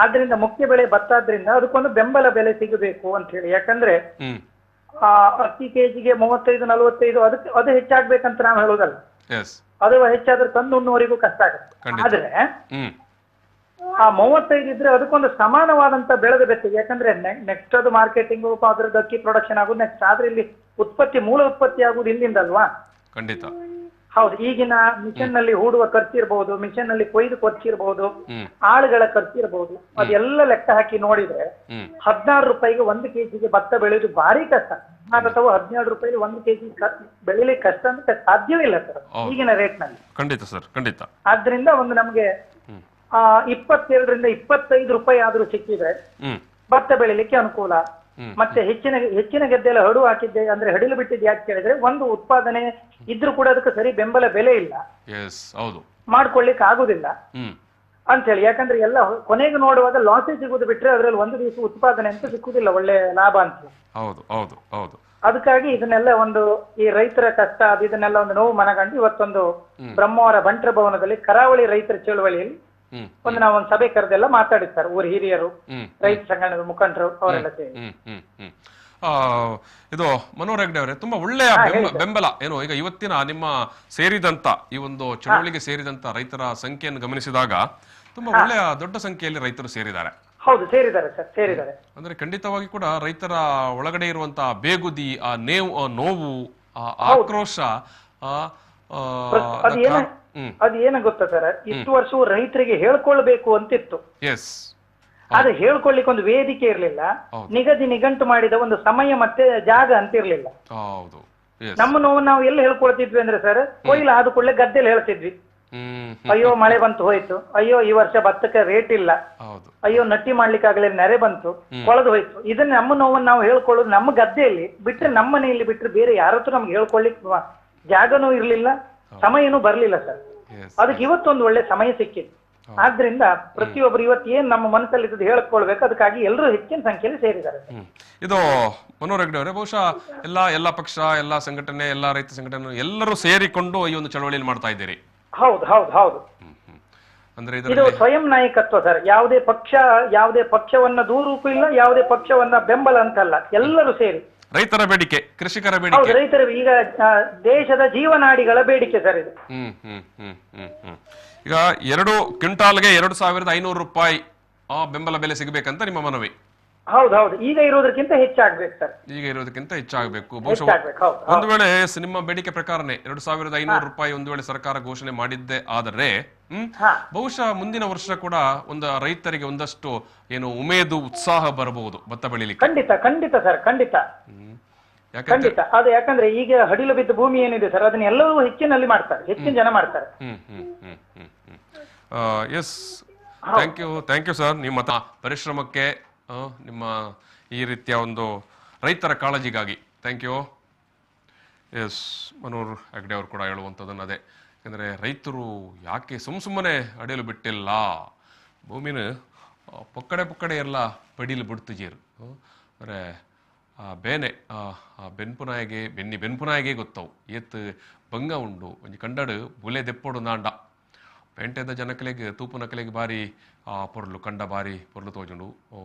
ಆದ್ರಿಂದ ಮುಖ್ಯ ಬೆಳೆ ಭತ್ತ ಆದ್ರಿಂದ ಅದಕ್ಕೊಂದು ಬೆಂಬಲ ಬೆಲೆ ಸಿಗಬೇಕು ಅಂತ ಹೇಳಿ. ಯಾಕಂದ್ರೆ ಅಕ್ಕಿ ಕೆಜಿಗೆ 35-45 ಅದು ಹೆಚ್ಚಾಗ್ಬೇಕಂತ ನಾವು ಹೇಳೋದಲ್ಲ. ಅದು ಹೆಚ್ಚಾದ್ರೆ ತಂದು ಉಣ್ಣುವರಿಗೂ ಕಷ್ಟ ಆಗುತ್ತೆ. ಆದ್ರೆ ಆ 35 ಇದ್ರೆ ಅದಕ್ಕೊಂದು ಸಮಾನವಾದಂತ ಬೆಳೆದ ಬೆತ್ತಿಗೆ. ಯಾಕಂದ್ರೆ ನೆಕ್ಸ್ಟ್ ಅದು ಮಾರ್ಕೆಟಿಂಗ್, ಅದ್ರದ್ದು ಅಕ್ಕಿ ಪ್ರೊಡಕ್ಷನ್ ಆಗುದು ನೆಕ್ಸ್ಟ್. ಆದ್ರೆ ಇಲ್ಲಿ ಮೂಲ ಉತ್ಪತ್ತಿ ಆಗುದು ಇಲ್ಲಿಂದ ಅಲ್ವಾ? ಖಂಡಿತ. ಹೌದು, ಈಗಿನ ಮಿಷನ್ ನಲ್ಲಿ ಹೂಡುವ ಖರ್ಚಿರ್ಬಹುದು, ಮಿಷನ್ ನಲ್ಲಿ ಕೊಯ್ದು ಖರ್ಚಿರ್ಬಹುದು, ಆಳುಗಳ ಖರ್ಚಿರ್ಬಹುದು, ಅದೆಲ್ಲ ಲೆಕ್ಕ ಹಾಕಿ ನೋಡಿದ್ರೆ 16 ರೂಪಾಯಿಗೆ 1 ಕೆಜಿಗೆ ಭತ್ತ ಬೆಳೆಯುವುದು ಭಾರಿ ಕಷ್ಟ. ಅಥವಾ 17 ರೂಪಾಯಿಗೆ 1 ಕೆಜಿ ಬೆಳಿಲಿಕ್ಕೆ ಕಷ್ಟ ಅಂತ ಸಾಧ್ಯವಿಲ್ಲ ಸರ್ ಈಗಿನ ರೇಟ್ ನಲ್ಲಿ. ಖಂಡಿತ ಸರ್, ಖಂಡಿತ. ಆದ್ರಿಂದ ಒಂದು ನಮ್ಗೆ 22 ರಿಂದ 25 ರೂಪಾಯಿ ಆದ್ರೂ ಸಿಕ್ಕಿದ್ರೆ ಭತ್ತ ಬೆಳಿಲಿಕ್ಕೆ ಅನುಕೂಲ. ಮತ್ತೆ ಹೆಚ್ಚಿನ ಗದ್ದೆಲ್ಲ ಹಡು ಹಾಕಿದ್ದೆ ಅಂದ್ರೆ ಹಡಿಲು ಬಿಟ್ಟಿದ್ದು ಯಾಕೆ ಕೇಳಿದ್ರೆ, ಒಂದು ಉತ್ಪಾದನೆ ಇದ್ರೂ ಕೂಡ ಅದಕ್ಕೆ ಸರಿ ಬೆಂಬಲ ಬೆಲೆ ಇಲ್ಲ, ಮಾಡ್ಕೊಳ್ಳಿಕ್ಕೆ ಆಗುದಿಲ್ಲ ಅಂತ ಹೇಳಿ. ಯಾಕಂದ್ರೆ ಎಲ್ಲ ಕೊನೆಗೆ ನೋಡುವಾಗ ಲಾಸೇ ಸಿಗುದು ಬಿಟ್ರೆ ಅದ್ರಲ್ಲಿ ಒಂದು ದಿವಸ ಉತ್ಪಾದನೆ ಅಂತ ಸಿಕ್ಕುದಿಲ್ಲ ಒಳ್ಳೆ ಲಾಭ ಅಂತ. ಅದಕ್ಕಾಗಿ ಇದನ್ನೆಲ್ಲ ಒಂದು ಈ ರೈತರ ಕಷ್ಟ ಇದನ್ನೆಲ್ಲ ಒಂದು ನೋವು ಮನಗಂಡು ಇವತ್ತೊಂದು ಬ್ರಹ್ಮಾವರ ಬಂಟ್ರ ಭವನದಲ್ಲಿ ಕರಾವಳಿ ರೈತರ ಚಳುವಳಿಯಲ್ಲಿ ನಾವೊಂದು ಸಭೆ ಕರೆದೆಲ್ಲ ಮಾತಾಡಿರ್ತಾರೆ ಊರ ಹಿರಿಯರು, ರೈತ ಸಂಘಟನೆಯ ಮುಖಂಡರು ಅವರೆಲ್ಲ ಸೇರಿ. ಇದು ಮನೋಹರ್ ಹೆಗ್ಡೆ ಅವರೇ, ತುಂಬಾ ಒಳ್ಳೆಯ ಬೆಂಬಲ ಏನು ಈಗ ಇವತ್ತಿನ ನಿಮ್ಮ ಸೇರಿದಂತ ಈ ಒಂದು ಚಳುವಳಿಗೆ ಸೇರಿದಂತ ರೈತರ ಸಂಖ್ಯೆಯನ್ನು ಗಮನಿಸಿದಾಗ ತುಂಬಾ ಒಳ್ಳೆಯ ದೊಡ್ಡ ಸಂಖ್ಯೆಯಲ್ಲಿ ರೈತರು ಸೇರಿದ್ದಾರೆ. ಹೌದು, ಸೇರಿದ್ದಾರೆ ಸರ್, ಸೇರಿದ್ದಾರೆ. ಅಂದ್ರೆ ಖಂಡಿತವಾಗಿ ಕೂಡ ರೈತರ ಒಳಗಡೆ ಇರುವಂತಹ ಬೇಗುದಿ, ಆ ನೋವು, ಆ ಆಕ್ರೋಶ, ಅದು ಏನ ಗೊತ್ತಾ ಸರ್, ಇಷ್ಟು ವರ್ಷವೂ ರೈತರಿಗೆ ಹೇಳ್ಕೊಳ್ಬೇಕು ಅಂತಿತ್ತು. ಆದ್ರೆ ಹೇಳ್ಕೊಳ್ಳಿಕ್ಕೆ ಒಂದು ವೇದಿಕೆ ಇರ್ಲಿಲ್ಲ, ನಿಗದಿ ನಿಘಂಟು ಮಾಡಿದ ಒಂದು ಸಮಯ ಮತ್ತೆ ಜಾಗ ಅಂತಿರ್ಲಿಲ್ಲ. ನಮ್ಮ ನೋವು ನಾವು ಎಲ್ಲಿ ಹೇಳ್ಕೊಳ್ತಿದ್ವಿ ಅಂದ್ರೆ ಸರ್, ಕೊಯ್ಲು ಆದ ಕೂಡಲೇ ಗದ್ದೆಲಿ ಹೇಳ್ತಿದ್ವಿ, ಅಯ್ಯೋ ಮಳೆ ಬಂತು ಹೋಯ್ತು, ಅಯ್ಯೋ ಈ ವರ್ಷ ಭತ್ತಕ್ಕೆ ರೇಟ್ ಇಲ್ಲ, ಅಯ್ಯೋ ನಟ್ಟಿ ಮಾಡ್ಲಿಕ್ಕೆ ಆಗಲಿ ನೆರೆ ಬಂತು, ಕೊಳದು ಹೋಯ್ತು. ಇದನ್ನ ನಮ್ಮ ನೋವನ್ನು ನಾವು ಹೇಳ್ಕೊಳ್ಳೋದು ನಮ್ಮ ಗದ್ದೆಯಲ್ಲಿ ಬಿಟ್ರೆ, ನಮ್ಮ ಮನೆಯಲ್ಲಿ ಬಿಟ್ರೆ ಬೇರೆ ಯಾರತ್ರ ನಮ್ಗೆ ಹೇಳ್ಕೊಳ್ಳಿಕ್ಕೆ ಜಾಗನೂ ಇರ್ಲಿಲ್ಲ, ಸಮಯನೂ ಬರ್ಲಿಲ್ಲ ಸರ್. ಅದಕ್ಕೆ ಇವತ್ತೊಂದು ಒಳ್ಳೆ ಸಮಯ ಸಿಕ್ಕಿತ್ತು. ಆದ್ರಿಂದ ಪ್ರತಿಯೊಬ್ಬರು ಇವತ್ತು ಏನ್ ನಮ್ಮ ಮನಸ್ಸಲ್ಲಿ ಇದ್ದು ಹೇಳ್ಕೊಳ್ಬೇಕು, ಅದಕ್ಕಾಗಿ ಎಲ್ಲರೂ ಹೆಚ್ಚಿನ ಸಂಖ್ಯೆಯಲ್ಲಿ ಸೇರಿದ್ದಾರೆ. ಇದು ಮನೋಹರ್ ಹೆಗ್ಡೆ ಅವರೇ, ಬಹುಶಃ ಎಲ್ಲಾ ಪಕ್ಷ, ಎಲ್ಲಾ ಸಂಘಟನೆ, ಎಲ್ಲಾ ರೈತ ಸಂಘಟನೆ ಎಲ್ಲರೂ ಸೇರಿಕೊಂಡು ಈ ಒಂದು ಚಳವಳಿಯಲ್ಲಿ ಮಾಡ್ತಾ ಇದ್ದೀರಿ. ಹೌದು ಹೌದು ಹೌದು. ಅಂದ್ರೆ ಇದು ಸ್ವಯಂ ನಾಯಕತ್ವ ಸರ್. ಯಾವುದೇ ಪಕ್ಷವನ್ನ ದೂರಕ್ಕೂ ಇಲ್ಲ, ಯಾವುದೇ ಪಕ್ಷವನ್ನ ಬೆಂಬಲ ಅಂತಲ್ಲ, ಎಲ್ಲರೂ ಸೇರಿ ರೈತರ ಬೇಡಿಕೆ, ಕೃಷಿಕರ ಬೇಡಿಕೆ, ರೈತರ ಈಗ ದೇಶದ ಜೀವನಾಡಿಗಳ ಬೇಡಿಕೆ ಸರ್ ಇದು. ಈಗ 2 ಕ್ವಿಂಟಾಲ್ಗೆ 2500 ರೂಪಾಯಿ ಬೆಂಬಲ ಬೆಲೆ ಸಿಗಬೇಕಂತ ನಿಮ್ಮ ಮನವಿ. ಹೌದೌದು, ಈಗ ಇರೋದಕ್ಕಿಂತ ಹೆಚ್ಚಾಗ್ಬೇಕು ಸರ್. ಈಗ ಇರೋದಕ್ಕಿಂತ ಹೆಚ್ಚಾಗಬೇಕು. ಬಹುಶಃ ಒಂದು ವೇಳೆ ನಿಮ್ಮ ಬೇಡಿಕೆ ಪ್ರಕಾರನೇ 2500 ರೂಪಾಯಿ ಒಂದು ವೇಳೆ ಸರ್ಕಾರ ಘೋಷಣೆ ಮಾಡಿದ್ದೆ ಆದರೆ ಬಹುಶಃ ಮುಂದಿನ ವರ್ಷ ಕೂಡ ಒಂದು ರೈತರಿಗೆ ಒಂದಷ್ಟು ಏನು ಉಮೇದು, ಉತ್ಸಾಹ ಬರಬಹುದು ಭತ್ತ ಬೆಳಿಲಿಕ್ಕೆ. ಖಂಡಿತ ಸರ್, ಖಂಡಿತ. ಅದು ಯಾಕಂದ್ರೆ ಈಗ ಹಡಿಲು ಬಿದ್ದ ಭೂಮಿ ಏನಿದೆ ಸರ್, ಅದನ್ನ ಎಲ್ಲರೂ ಹೆಚ್ಚಿನಲ್ಲಿ ಮಾಡ್ತಾರೆ, ಹೆಚ್ಚಿನ ಜನ ಮಾಡ್ತಾರೆ. ಎಸ್, ಥ್ಯಾಂಕ್ ಯು ಸರ್, ನಿಮ್ಮ ಪರಿಶ್ರಮಕ್ಕೆ, ನಿಮ್ಮ ಈ ರೀತಿಯ ಒಂದು ರೈತರ ಕಾಳಜಿಗಾಗಿ thank you. Yes, Manohar Hegde ಅವರು ಕೂಡ ಹೇಳುವಂಥದ್ದನ್ನು ಅದೇ. ಯಾಕಂದರೆ ರೈತರು ಯಾಕೆ ಸುಮ್ಮನೆ ಅಡಿಯಲು ಬಿಟ್ಟಿಲ್ಲ, ಭೂಮಿನ ಪೊಕ್ಕಡೆ ಎಲ್ಲ ಪಡೀಲು ಬಿಡ್ತಿಜೀರು. ಅಂದರೆ ಬೇನೆ ಬೆನ್ಪುನಾಯಿಗೆ ಬೆನ್ಪುನಾಯಿಗೆ ಗೊತ್ತವು ಏತ್ ಬಂಗ ಉಂಡು ಒಂಜಿ ಕಂಡಡು ಬುಲೆ ದೆಪ್ಪೋಡು ನಾಂಡ ಪೇಂಟೆದ ಜನಕಲೆಗೆ ತೂಪು ನಕಲೆಗೆ ಬಾರಿ ಪೊರ್ಲು ಕಂಡ ಬಾರಿ ಪೊರ್ಲು ತೋಜುಂಡು.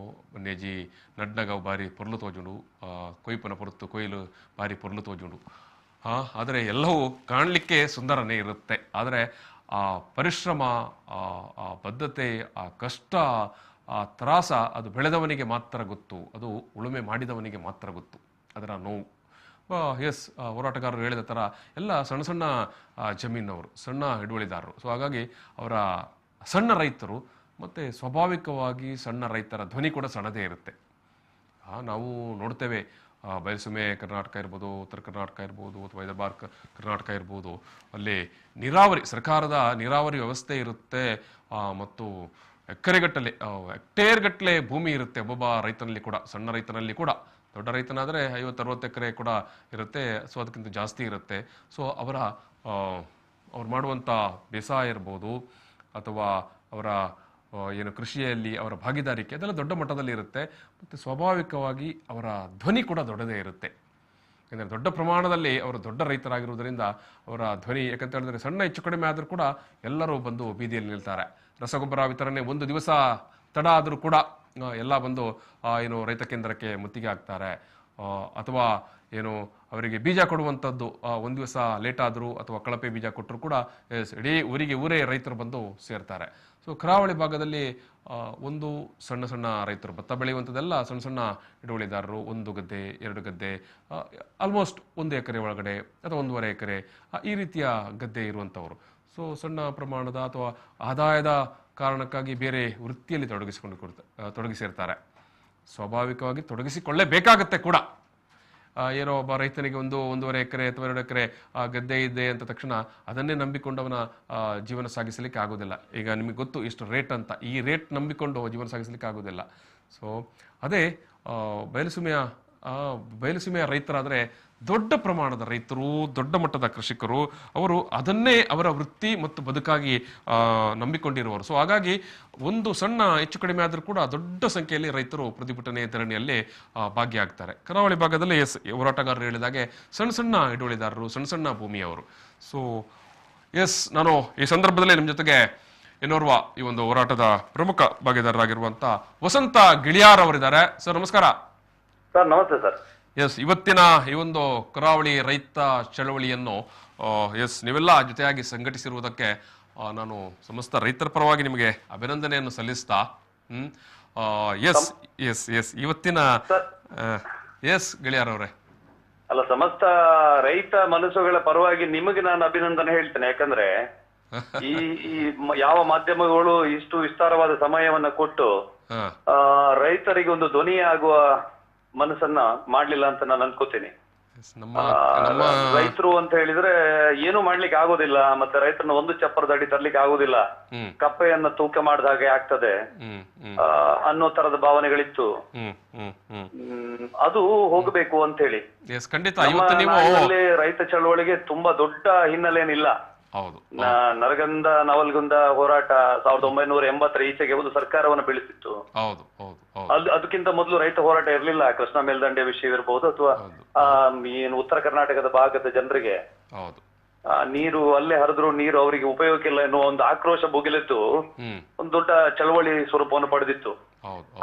ಒಂದೇಜಿ ನಡ್ನಗವು ಬಾರಿ ಪೊರ್ಲು ತೋಜುಂಡು, ಕೊಯ್ಪುನ ಪೊರ್ತು ಕೊಯ್ಲು ಬಾರಿ ಪೊರ್ಲು ತೋಜುಂಡು. ಆದರೆ ಎಲ್ಲವೂ ಕಾಣಲಿಕ್ಕೆ ಸುಂದರನೇ ಇರುತ್ತೆ. ಆದರೆ ಆ ಪರಿಶ್ರಮ, ಆ ಬದ್ಧತೆ, ಆ ಕಷ್ಟ, ಆ ತ್ರಾಸ ಅದು ಬೆಳೆದವನಿಗೆ ಮಾತ್ರ ಗೊತ್ತು, ಅದು ಉಳುಮೆ ಮಾಡಿದವನಿಗೆ ಮಾತ್ರ ಗೊತ್ತು ಅದರ ನೋವು. ಎಸ್, ಹೋರಾಟಗಾರರು ಹೇಳಿದ ಥರ ಎಲ್ಲ ಸಣ್ಣ ಸಣ್ಣ ಜಮೀನವರು, ಸಣ್ಣ ಹಿಡುವಳಿದಾರರು. ಸೊ ಹಾಗಾಗಿ ಅವರ ಸಣ್ಣ ರೈತರು ಮತ್ತು ಸ್ವಾಭಾವಿಕವಾಗಿ ಸಣ್ಣ ರೈತರ ಧ್ವನಿ ಕೂಡ ಸಣ್ಣದೇ ಇರುತ್ತೆ. ನಾವು ನೋಡ್ತೇವೆ, ಬಯಲುಸೀಮೆ ಕರ್ನಾಟಕ ಇರ್ಬೋದು, ಉತ್ತರ ಕರ್ನಾಟಕ ಇರ್ಬೋದು, ಅಥವಾ ಹೈದರಾಬಾದ್ ಕರ್ನಾಟಕ ಇರ್ಬೋದು, ಅಲ್ಲಿ ನೀರಾವರಿ, ಸರ್ಕಾರದ ನೀರಾವರಿ ವ್ಯವಸ್ಥೆ ಇರುತ್ತೆ ಮತ್ತು ಎಕರೆಗಟ್ಟಲೆ ಹೆಕ್ಟೇರ್ಗಟ್ಟಲೆ ಭೂಮಿ ಇರುತ್ತೆ ಒಬ್ಬೊಬ್ಬ ರೈತನಲ್ಲಿ ಕೂಡ, ಸಣ್ಣ ರೈತನಲ್ಲಿ ಕೂಡ. ದೊಡ್ಡ ರೈತನಾದರೆ 50-60 ಎಕರೆ ಕೂಡ ಇರುತ್ತೆ, ಸೊ ಅದಕ್ಕಿಂತ ಜಾಸ್ತಿ ಇರುತ್ತೆ. ಸೊ ಅವ್ರು ಮಾಡುವಂಥ ಬೇಸಾಯ ಇರ್ಬೋದು ಅಥವಾ ಅವರ ಏನು ಕೃಷಿಯಲ್ಲಿ ಅವರ ಭಾಗಿದಾರಿಕೆ ಅದೆಲ್ಲ ದೊಡ್ಡ ಮಟ್ಟದಲ್ಲಿ ಇರುತ್ತೆ. ಮತ್ತು ಸ್ವಾಭಾವಿಕವಾಗಿ ಅವರ ಧ್ವನಿ ಕೂಡ ದೊಡ್ಡದೇ ಇರುತ್ತೆ. ಯಾಕಂದರೆ ದೊಡ್ಡ ಪ್ರಮಾಣದಲ್ಲಿ ಅವರು ದೊಡ್ಡ ರೈತರಾಗಿರುವುದರಿಂದ ಅವರ ಧ್ವನಿ, ಯಾಕಂತ ಹೇಳಿದ್ರೆ ಸಣ್ಣ ಹೆಚ್ಚು ಕಡಿಮೆ ಆದರೂ ಕೂಡ ಎಲ್ಲರೂ ಬಂದು ಬೀದಿಯಲ್ಲಿ ನಿಲ್ತಾರೆ. ರಸಗೊಬ್ಬರ ವಿತರಣೆ 1 ದಿವಸ ತಡ ಆದರೂ ಕೂಡ ಎಲ್ಲ ಬಂದು ಏನು ರೈತ ಕೇಂದ್ರಕ್ಕೆ ಮುತ್ತಿಗೆ ಹಾಕ್ತಾರೆ. ಅಥವಾ ಏನು ಅವರಿಗೆ ಬೀಜ ಕೊಡುವಂಥದ್ದು ಒಂದು ದಿವಸ ಲೇಟ್ ಆದರೂ ಅಥವಾ ಕಳಪೆ ಬೀಜ ಕೊಟ್ಟರು ಕೂಡ ಇಡೀ ಊರೇ ರೈತರು ಬಂದು ಸೇರ್ತಾರೆ. ಸೊ ಕರಾವಳಿ ಭಾಗದಲ್ಲಿ ಒಂದು ಸಣ್ಣ ಸಣ್ಣ ರೈತರು ಭತ್ತ ಬೆಳೆಯುವಂಥದ್ದೆಲ್ಲ ಸಣ್ಣ ಸಣ್ಣ ಹಿಡುವಳಿದಾರರು, 1 ಗದ್ದೆ 2 ಗದ್ದೆ, ಆಲ್ಮೋಸ್ಟ್ 1 ಎಕರೆ ಒಳಗಡೆ ಅಥವಾ 1.5 ಎಕರೆ ಈ ರೀತಿಯ ಗದ್ದೆ ಇರುವಂಥವ್ರು. ಸೊ ಸಣ್ಣ ಪ್ರಮಾಣದ ಅಥವಾ ಆದಾಯದ ಕಾರಣಕ್ಕಾಗಿ ಬೇರೆ ವೃತ್ತಿಯಲ್ಲಿ ತೊಡಗಿಸಿರ್ತಾರೆ. ಸ್ವಾಭಾವಿಕವಾಗಿ ತೊಡಗಿಸಿಕೊಳ್ಳೇಬೇಕಾಗತ್ತೆ ಕೂಡ. ಏನೋ ಒಬ್ಬ ರೈತನಿಗೆ 1.5 ಎಕರೆ ಅಥವಾ 2 ಎಕರೆ ಗದ್ದೆ ಇದೆ ಅಂತ ತಕ್ಷಣ ಅದನ್ನೇ ನಂಬಿಕೊಂಡು ಅವನ ಜೀವನ ಸಾಗಿಸಲಿಕ್ಕೆ ಆಗೋದಿಲ್ಲ. ಈಗ ನಿಮಗೆ ಗೊತ್ತು ಇಷ್ಟು ರೇಟ್ ಅಂತ, ಈ ರೇಟ್ ನಂಬಿಕೊಂಡು ಜೀವನ ಸಾಗಿಸಲಿಕ್ಕೆ ಆಗೋದಿಲ್ಲ. ಸೊ ಅದೇ ಬಯಲುಸೀಮೆಯ ರೈತರಾದರೆ ದೊಡ್ಡ ಪ್ರಮಾಣದ ರೈತರು, ದೊಡ್ಡ ಮಟ್ಟದ ಕೃಷಿಕರು, ಅವರು ಅದನ್ನೇ ಅವರ ವೃತ್ತಿ ಮತ್ತು ಬದುಕಾಗಿ ನಂಬಿಕೊಂಡಿರುವರು. ಸೊ ಹಾಗಾಗಿ ಒಂದು ಸಣ್ಣ ಹೆಚ್ಚು ಕಡಿಮೆ ಆದರೂ ಕೂಡ ದೊಡ್ಡ ಸಂಖ್ಯೆಯಲ್ಲಿ ರೈತರು ಪ್ರತಿಭಟನೆ ಧರಣಿಯಲ್ಲಿ ಭಾಗಿಯಾಗ್ತಾರೆ. ಕರಾವಳಿ ಭಾಗದಲ್ಲಿ ಹೋರಾಟಗಾರರು ಹೇಳಿದಾಗೆ ಸಣ್ಣ ಸಣ್ಣ ಹಿಡುವಳಿದಾರರು, ಸಣ್ಣ ಸಣ್ಣ ಭೂಮಿಯವರು. ಸೊ ನಾನು ಈ ಸಂದರ್ಭದಲ್ಲಿ ನಿಮ್ಮ ಜೊತೆಗೆ ಇನ್ನೋರ್ವ ಈ ಒಂದು ಹೋರಾಟದ ಪ್ರಮುಖ ಭಾಗಿದಾರರಾಗಿರುವಂತ ವಸಂತ ಗಿಳಿಯಾರ್ ಅವರಿದ್ದಾರೆ. ಸರ್ ನಮಸ್ಕಾರ. ಸರ್ ನಮಸ್ತೆ ಸರ್. ಇವತ್ತಿನ ಈ ಒಂದು ಕರಾವಳಿ ರೈತ ಚಳವಳಿಯನ್ನು ನೀವೆಲ್ಲ ಜೊತೆಯಾಗಿ ಸಂಘಟಿಸಿರುವುದಕ್ಕೆ ನಾನು ಸಮಸ್ತ ರೈತರ ಪರವಾಗಿ ನಿಮಗೆ ಅಭಿನಂದನೆಯನ್ನು ಸಲ್ಲಿಸ್ತಾ ಇವತ್ತಿನ ಗೆಳೆಯರ್ ಅವರೇ, ಅಲ್ಲ, ಸಮಸ್ತ ರೈತ ಮನಸ್ಸುಗಳ ಪರವಾಗಿ ನಿಮಗೆ ನಾನು ಅಭಿನಂದನೆ ಹೇಳ್ತೇನೆ. ಯಾಕಂದ್ರೆ ಈ ಯಾವ ಮಾಧ್ಯಮಗಳು ಇಷ್ಟು ವಿಸ್ತಾರವಾದ ಸಮಯವನ್ನ ಕೊಟ್ಟು ರೈತರಿಗೆ ಒಂದು ಧ್ವನಿ ಆಗುವ ಮನಸ್ಸನ್ನ ಮಾಡ್ಲಿಲ್ಲ ಅಂತ ನಾನು ಅನ್ಕೋತೀನಿ. ರೈತರು ಅಂತ ಹೇಳಿದ್ರೆ ಏನು ಮಾಡ್ಲಿಕ್ಕೆ ಆಗೋದಿಲ್ಲ, ಮತ್ತೆ ರೈತರನ್ನ ಒಂದು ಚಪ್ಪರದ ಅಡಿ ತರ್ಲಿಕ್ಕೆ ಆಗೋದಿಲ್ಲ, ಕಪ್ಪೆಯನ್ನ ತೂಕ ಮಾಡಿದ ಹಾಗೆ ಆಗ್ತದೆ ಅನ್ನೋ ತರದ ಭಾವನೆಗಳಿತ್ತು. ಅದು ಹೋಗ್ಬೇಕು ಅಂತ ಹೇಳಿ ರೈತ ಚಳವಳಿಗೆ ತುಂಬಾ ದೊಡ್ಡ ಹಿನ್ನೆಲೆ ಏನಿಲ್ಲ. ನರಗಂಧ ನವಲ್ಗುಂದ ಹೋರಾಟ 1980 ಈಚೆಗೆ ಒಂದು ಸರ್ಕಾರವನ್ನು ಬೀಳಿಸಿತ್ತು. ಅದಕ್ಕಿಂತ ಮೊದಲು ರೈತ ಹೋರಾಟ ಇರ್ಲಿಲ್ಲ. ಕೃಷ್ಣ ಮೇಲ್ದಂಡೆ ವಿಷಯ ಇರ್ಬೋದು ಅಥವಾ ಏನು ಉತ್ತರ ಕರ್ನಾಟಕದ ಭಾಗದ ಜನರಿಗೆ ನೀರು ಅಲ್ಲೇ ಹರಿದ್ರು ನೀರು ಅವರಿಗೆ ಉಪಯೋಗ ಇಲ್ಲ ಎನ್ನುವ ಒಂದು ಆಕ್ರೋಶ ಭುಗಿಲೆದ್ದು ಒಂದು ದೊಡ್ಡ ಚಳವಳಿ ಸ್ವರೂಪವನ್ನು ಪಡೆದಿತ್ತು.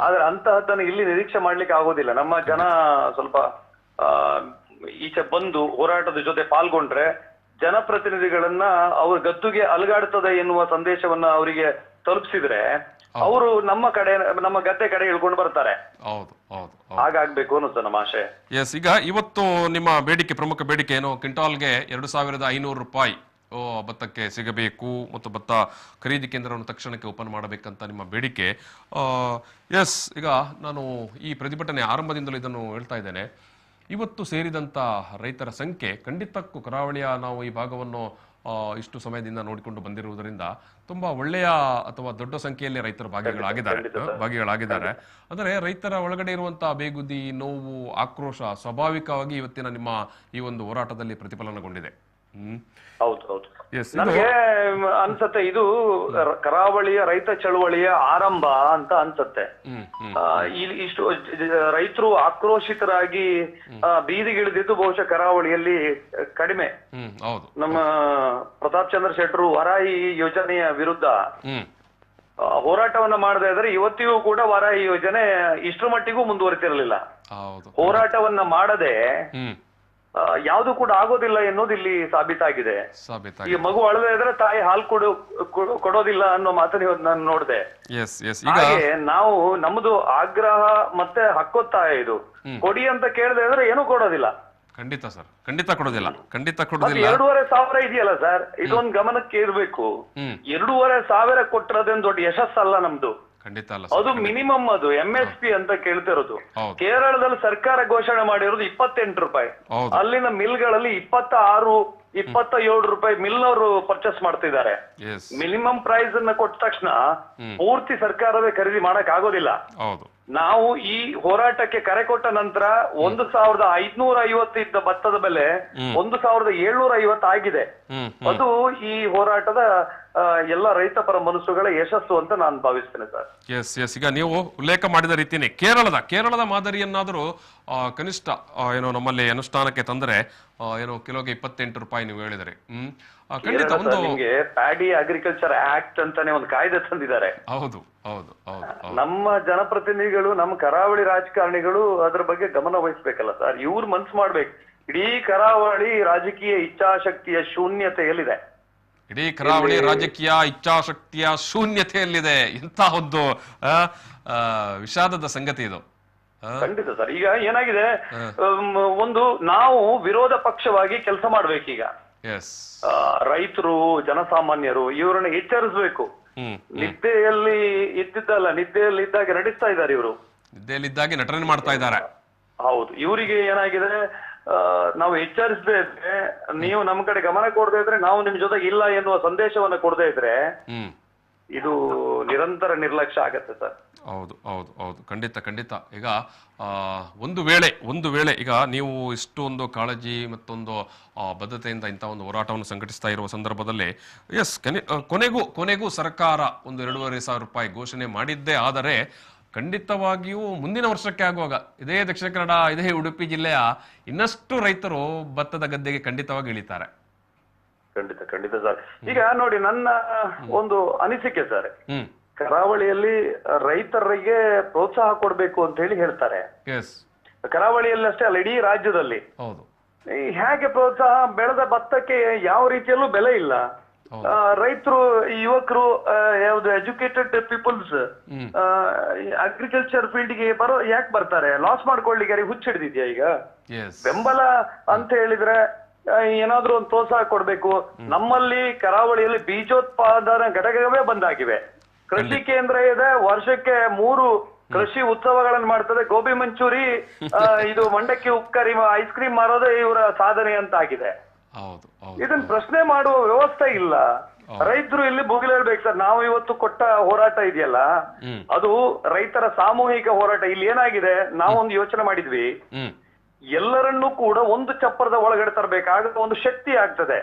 ಆದ್ರೆ ಅಂತಹದ್ದನ್ನು ಇಲ್ಲಿ ನಿರೀಕ್ಷೆ ಮಾಡ್ಲಿಕ್ಕೆ ಆಗೋದಿಲ್ಲ. ನಮ್ಮ ಜನ ಸ್ವಲ್ಪ ಈಚೆ ಬಂದು ಹೋರಾಟದ ಜೊತೆ ಪಾಲ್ಗೊಂಡ್ರೆ ಜನಪ್ರತಿನಿಧಿಗಳನ್ನ ಅವ್ರ ಗದ್ದುಗೆ ಅಲುಗಾಡ್ತದೆ ಎನ್ನುವ ಸಂದೇಶವನ್ನ ಅವರಿಗೆ ತಲುಪಿಸಿದ್ರೆ ಅವರು ನಮ್ಮ ಗದ್ದೆ ಕಡೆ ಇಳ್ಕೊಂಡು ಬರ್ತಾರೆ. ಹಾಗಾಗ್ಬೇಕು ಅನ್ನೋದು ನಮ್ಮ ಆಶೆ. ಈಗ ಇವತ್ತು ನಿಮ್ಮ ಬೇಡಿಕೆ, ಪ್ರಮುಖ ಬೇಡಿಕೆ ಏನು? ಕ್ವಿಂಟಾಲ್ಗೆ 2500 ರೂಪಾಯಿ ಭತ್ತಕ್ಕೆ ಸಿಗಬೇಕು ಮತ್ತು ಭತ್ತ ಖರೀದಿ ಕೇಂದ್ರವನ್ನು ತಕ್ಷಣಕ್ಕೆ ಓಪನ್ ಮಾಡಬೇಕಂತ ನಿಮ್ಮ ಬೇಡಿಕೆ. ಈಗ ನಾನು ಈ ಪ್ರತಿಭಟನೆ ಆರಂಭದಿಂದಲೂ ಇದನ್ನು ಹೇಳ್ತಾ ಇದ್ದೇನೆ. ಇವತ್ತು ಸೇರಿದಂತ ರೈತರ ಸಂಖ್ಯೆ ಖಂಡಿತಕ್ಕೂ ಕರಾವಳಿಯ ನಾವು ಈ ಭಾಗವನ್ನು ಇಷ್ಟು ಸಮಯದಿಂದ ನೋಡಿಕೊಂಡು ಬಂದಿರುವುದರಿಂದ ತುಂಬಾ ಒಳ್ಳೆಯ ಅಥವಾ ದೊಡ್ಡ ಸಂಖ್ಯೆಯಲ್ಲಿ ರೈತರ ಭಾಗಿಗಳಾಗಿದ್ದಾರೆ. ಅಂದರೆ ರೈತರ ಒಳಗಡೆ ಇರುವಂತಹ ಬೇಗುದಿ, ನೋವು, ಆಕ್ರೋಶ ಸ್ವಾಭಾವಿಕವಾಗಿ ಇವತ್ತಿನ ನಿಮ್ಮ ಈ ಒಂದು ಹೋರಾಟದಲ್ಲಿ ಪ್ರತಿಫಲನಗೊಂಡಿದೆ. ಹೌದು. ನನಗೆ ಅನ್ಸತ್ತೆ ಇದು ಕರಾವಳಿಯ ರೈತ ಚಳುವಳಿಯ ಆರಂಭ ಅಂತ ಅನ್ಸತ್ತೆ. ಇಷ್ಟು ರೈತರು ಆಕ್ರೋಶಿತರಾಗಿ ಬೀದಿಗಿಳಿದಿದ್ದು ಬಹುಶಃ ಕರಾವಳಿಯಲ್ಲಿ ಕಡಿಮೆ. ನಮ್ಮ ಪ್ರತಾಪ್ ಚಂದ್ರ ಶೆಟ್ಟರು ವರಾಹಿ ಯೋಜನೆಯ ವಿರುದ್ಧ ಹೋರಾಟವನ್ನ ಮಾಡದೇ ಇದ್ರೆ ಇವತ್ತಿಗೂ ಕೂಡ ವರಾಹಿ ಯೋಜನೆ ಇಷ್ಟರ ಮಟ್ಟಿಗೂ ಮುಂದುವರಿತಿರಲಿಲ್ಲ. ಹೋರಾಟವನ್ನ ಮಾಡದೆ ಯಾವುದು ಕೂಡ ಆಗೋದಿಲ್ಲ ಎನ್ನುವುದು ಇಲ್ಲಿ ಸಾಬೀತಾಗಿದೆ. ಈ ಮಗು ಅಳದೇ ಇದ್ರೆ ತಾಯಿ ಹಾಲು ಕೊಡೋದಿಲ್ಲ ಅನ್ನೋ ಮಾತನ್ನ ನಾನು ನೋಡಿದೆ. ಹಾಗೆ ನಾವು ನಮ್ದು ಆಗ್ರಹ ಮತ್ತೆ ಹಕ್ಕೊತ್ತಾಯ ಇದು ಕೊಡಿ ಅಂತ ಕೇಳದೆ ಇದ್ರೆ ಏನೂ ಕೊಡೋದಿಲ್ಲ. ಖಂಡಿತ ಸರ್, ಖಂಡಿತ ಕೊಡೋದಿಲ್ಲ. 2,500 ಇದೆಯಲ್ಲ ಸರ್, ಇದೊಂದು ಗಮನಕ್ಕೆ ಇರ್ಬೇಕು. 2,500 ಕೊಟ್ಟಿರೋದೇನು ದೊಡ್ಡ ಯಶಸ್ಸಲ್ಲ ನಮ್ದು, ಅದು ಮಿನಿಮಮ್. ಅದು MSP ಅಂತ ಕೇಳ್ತಿರೋದು. ಕೇರಳದಲ್ಲಿ ಸರ್ಕಾರ ಘೋಷಣೆ ಮಾಡಿರೋದು 28 ರೂಪಾಯಿ. ಅಲ್ಲಿನ ಮಿಲ್ಗಳಲ್ಲಿ 26, 27 ರೂಪಾಯಿ ಮಿಲ್ನವರು ಪರ್ಚೇಸ್ ಮಾಡ್ತಿದ್ದಾರೆ. ಮಿನಿಮಮ್ ಪ್ರೈಸ್ ಅನ್ನ ಕೊಟ್ಟ ತಕ್ಷಣ ಪೂರ್ತಿ ಸರ್ಕಾರವೇ ಖರೀದಿ ಮಾಡಕ್ ಆಗೋದಿಲ್ಲ. ನಾವು ಈ ಹೋರಾಟಕ್ಕೆ ಕರೆ ಕೊಟ್ಟ ನಂತರ 1,550 ಇದ್ದ ಭತ್ತದ ಬೆಲೆ 1,750 ಆಗಿದೆ. ಅದು ಈ ಹೋರಾಟದ ಎಲ್ಲ ರೈತ ಪರ ಮನಸ್ಸುಗಳ ಯಶಸ್ಸು ಅಂತ ನಾನು ಭಾವಿಸ್ತೇನೆ ಸರ್. ಈಗ ನೀವು ಉಲ್ಲೇಖ ಮಾಡಿದ ರೀತಿಯೇ ಕೇರಳದ ಮಾದರಿಯನ್ನಾದರೂ ಕನಿಷ್ಠ ಏನೋ ನಮ್ಮಲ್ಲಿ ಅನುಷ್ಠಾನಕ್ಕೆ ತಂದರೆ ಏನೋ ಕಿಲೋಗೆ 28 ರೂಪಾಯಿ ನೀವು ಹೇಳಿದರೆ ಖಂಡಿತ. ನಿಮ್ಗೆ ಪ್ಯಾಡಿ ಅಗ್ರಿಕಲ್ಚರ್ ಆಕ್ಟ್ ಅಂತಾನೆ ಒಂದು ಕಾಯ್ದೆ ತಂದಿದ್ದಾರೆ. ಹೌದು. ಹೌದು ಹೌದು ನಮ್ಮ ಜನಪ್ರತಿನಿಧಿಗಳು, ನಮ್ಮ ಕರಾವಳಿ ರಾಜಕಾರಣಿಗಳು ಅದ್ರ ಬಗ್ಗೆ ಗಮನ ವಹಿಸ್ಬೇಕಲ್ಲ ಸರ್. ಇವ್ರು ಮನ್ಸು ಮಾಡ್ಬೇಕು. ಇಡೀ ಕರಾವಳಿ ರಾಜಕೀಯ ಇಚ್ಛಾಶಕ್ತಿಯ ಶೂನ್ಯತೆಯಲ್ಲಿದೆ. ಇಡೀ ಕರಾವಳಿ ರಾಜಕೀಯ ಇಚ್ಛಾಶಕ್ತಿಯ ಶೂನ್ಯತೆಯಲ್ಲಿದೆ. ಇಂಥ ಒಂದು ವಿಷಾದದ ಸಂಗತಿ ಇದು. ಖಂಡಿತ ಸರ್. ಈಗ ಏನಾಗಿದೆ, ಒಂದು ನಾವು ವಿರೋಧ ಪಕ್ಷವಾಗಿ ಕೆಲಸ ಮಾಡ್ಬೇಕೀಗ. ರೈತರು, ಜನಸಾಮಾನ್ಯರು ಇವರನ್ನ ಎಚ್ಚರಿಸಬೇಕು. ನಿದ್ದೆಯಲ್ಲಿ ನಿದ್ದೆಯಲ್ಲಿದ್ದಾಗ ನಡೆಸ್ತಾ ಇದ್ದಾರೆ ಇವರು. ನಿದ್ದೆಯಲ್ಲಿದ್ದಾಗೆ ನಟನೆ ಮಾಡ್ತಾ ಇದ್ದಾರೆ. ಹೌದು. ಇವರಿಗೆ ಏನಾಗಿದೆ, ನಾವು ಎಚ್ಚರಿಸದೇ ಇದ್ರೆ, ನೀವು ನಮ್ಮ ಕಡೆ ಗಮನ ಕೊಡದೇ ಇದ್ರೆ, ನಾವು ನಿಮ್ ಜೊತೆಗೆ ಇಲ್ಲ ಎನ್ನುವ ಸಂದೇಶವನ್ನ ಕೊಡದೇ ಇದ್ರೆ ಇದು ನಿರಂತರ ನಿರ್ಲಕ್ಷ್ಯ ಆಗತ್ತೆ ಸರ್. ಹೌದು ಹೌದು ಹೌದು, ಖಂಡಿತ ಖಂಡಿತ. ಈಗ ಒಂದು ವೇಳೆ ಈಗ ನೀವು ಇಷ್ಟೊಂದು ಕಾಳಜಿ ಮತ್ತೊಂದು ಬದ್ಧತೆಯಿಂದ ಇಂಥ ಒಂದು ಹೋರಾಟವನ್ನು ಸಂಘಟಿಸ್ತಾ ಇರುವ ಸಂದರ್ಭದಲ್ಲಿ ಕೊನೆಗೂ ಸರ್ಕಾರ ಒಂದು 2,500 ರೂಪಾಯಿ ಘೋಷಣೆ ಮಾಡಿದ್ದೇ ಆದರೆ ಖಂಡಿತವಾಗಿಯೂ ಮುಂದಿನ ವರ್ಷಕ್ಕೆ ಆಗುವಾಗ ಇದೇ ದಕ್ಷಿಣ ಕನ್ನಡ, ಇದೇ ಉಡುಪಿ ಜಿಲ್ಲೆಯ ಇನ್ನಷ್ಟು ರೈತರು ಭತ್ತದ ಗದ್ದೆಗೆ ಖಂಡಿತವಾಗಿ ಇಳಿತಾರೆ. ಖಂಡಿತ ಸರ್. ಈಗ ನೋಡಿ, ನನ್ನ ಒಂದು ಅನಿಸಿಕೆ ಸರ್, ಕರಾವಳಿಯಲ್ಲಿ ರೈತರಿಗೆ ಪ್ರೋತ್ಸಾಹ ಕೊಡ್ಬೇಕು ಅಂತ ಹೇಳಿ ಹೇಳ್ತಾರೆ. ಕರಾವಳಿಯಲ್ಲಿ ಅಷ್ಟೇ ಅಲ್ಲ, ಇಡೀ ರಾಜ್ಯದಲ್ಲಿ. ಹೇಗೆ ಪ್ರೋತ್ಸಾಹ? ಬೆಳೆದ ಭತ್ತಕ್ಕೆ ಯಾವ ರೀತಿಯಲ್ಲೂ ಬೆಲೆ ಇಲ್ಲ. ರೈತರು, ಯುವಕರು, ಯಾವ್ದು ಎಜುಕೇಟೆಡ್ ಪೀಪಲ್ಸ್ ಅಗ್ರಿಕಲ್ಚರ್ ಫೀಲ್ಡ್ ಗೆ ಯಾಕೆ ಬರ್ತಾರೆ? ಲಾಸ್ ಮಾಡ್ಕೊಳ್ಳಿಕ್ಕೆ ಹುಚ್ಚಿಡ್ದಿದ್ಯಾ? ಈಗ ಬೆಂಬಲ ಅಂತ ಹೇಳಿದ್ರೆ ಏನಾದ್ರೂ ಒಂದು ಪ್ರೋತ್ಸಾಹ ಕೊಡ್ಬೇಕು. ನಮ್ಮಲ್ಲಿ ಕರಾವಳಿಯಲ್ಲಿ ಬೀಜೋತ್ಪಾದನಾ ಘಟಕವೇ ಬಂದಾಗಿವೆ. ಕೃಷಿ ಕೇಂದ್ರ ಇದೆ, ವರ್ಷಕ್ಕೆ 3 ಕೃಷಿ ಉತ್ಸವಗಳನ್ನು ಮಾಡ್ತದೆ. ಗೋಬಿ ಮಂಚೂರಿ, ಇದು ಮಂಡಕ್ಕಿ ಉಪ್ಕರಿ, ಐಸ್ ಕ್ರೀಮ್ ಮಾರೋದೇ ಇವರ ಸಾಧನೆ ಅಂತ ಆಗಿದೆ. ಇದನ್ನ ಪ್ರಶ್ನೆ ಮಾಡುವ ವ್ಯವಸ್ಥೆ ಇಲ್ಲ. ರೈತರು ಇಲ್ಲಿ ಭುಗಿಲೇಳ್ಬೇಕು ಸರ್. ನಾವು ಇವತ್ತು ಕೊಟ್ಟ ಹೋರಾಟ ಇದೆಯಲ್ಲ, ಅದು ರೈತರ ಸಾಮೂಹಿಕ ಹೋರಾಟ. ಇಲ್ಲಿ ಏನಾಗಿದೆ, ನಾವೊಂದು ಯೋಚನೆ ಮಾಡಿದ್ವಿ, ಎಲ್ಲರನ್ನೂ ಕೂಡ ಒಂದು ಚಪ್ಪರದ ಒಳಗಡೆ ತರಬೇಕಾಗ ಒಂದು ಶಕ್ತಿ ಆಗ್ತದೆ.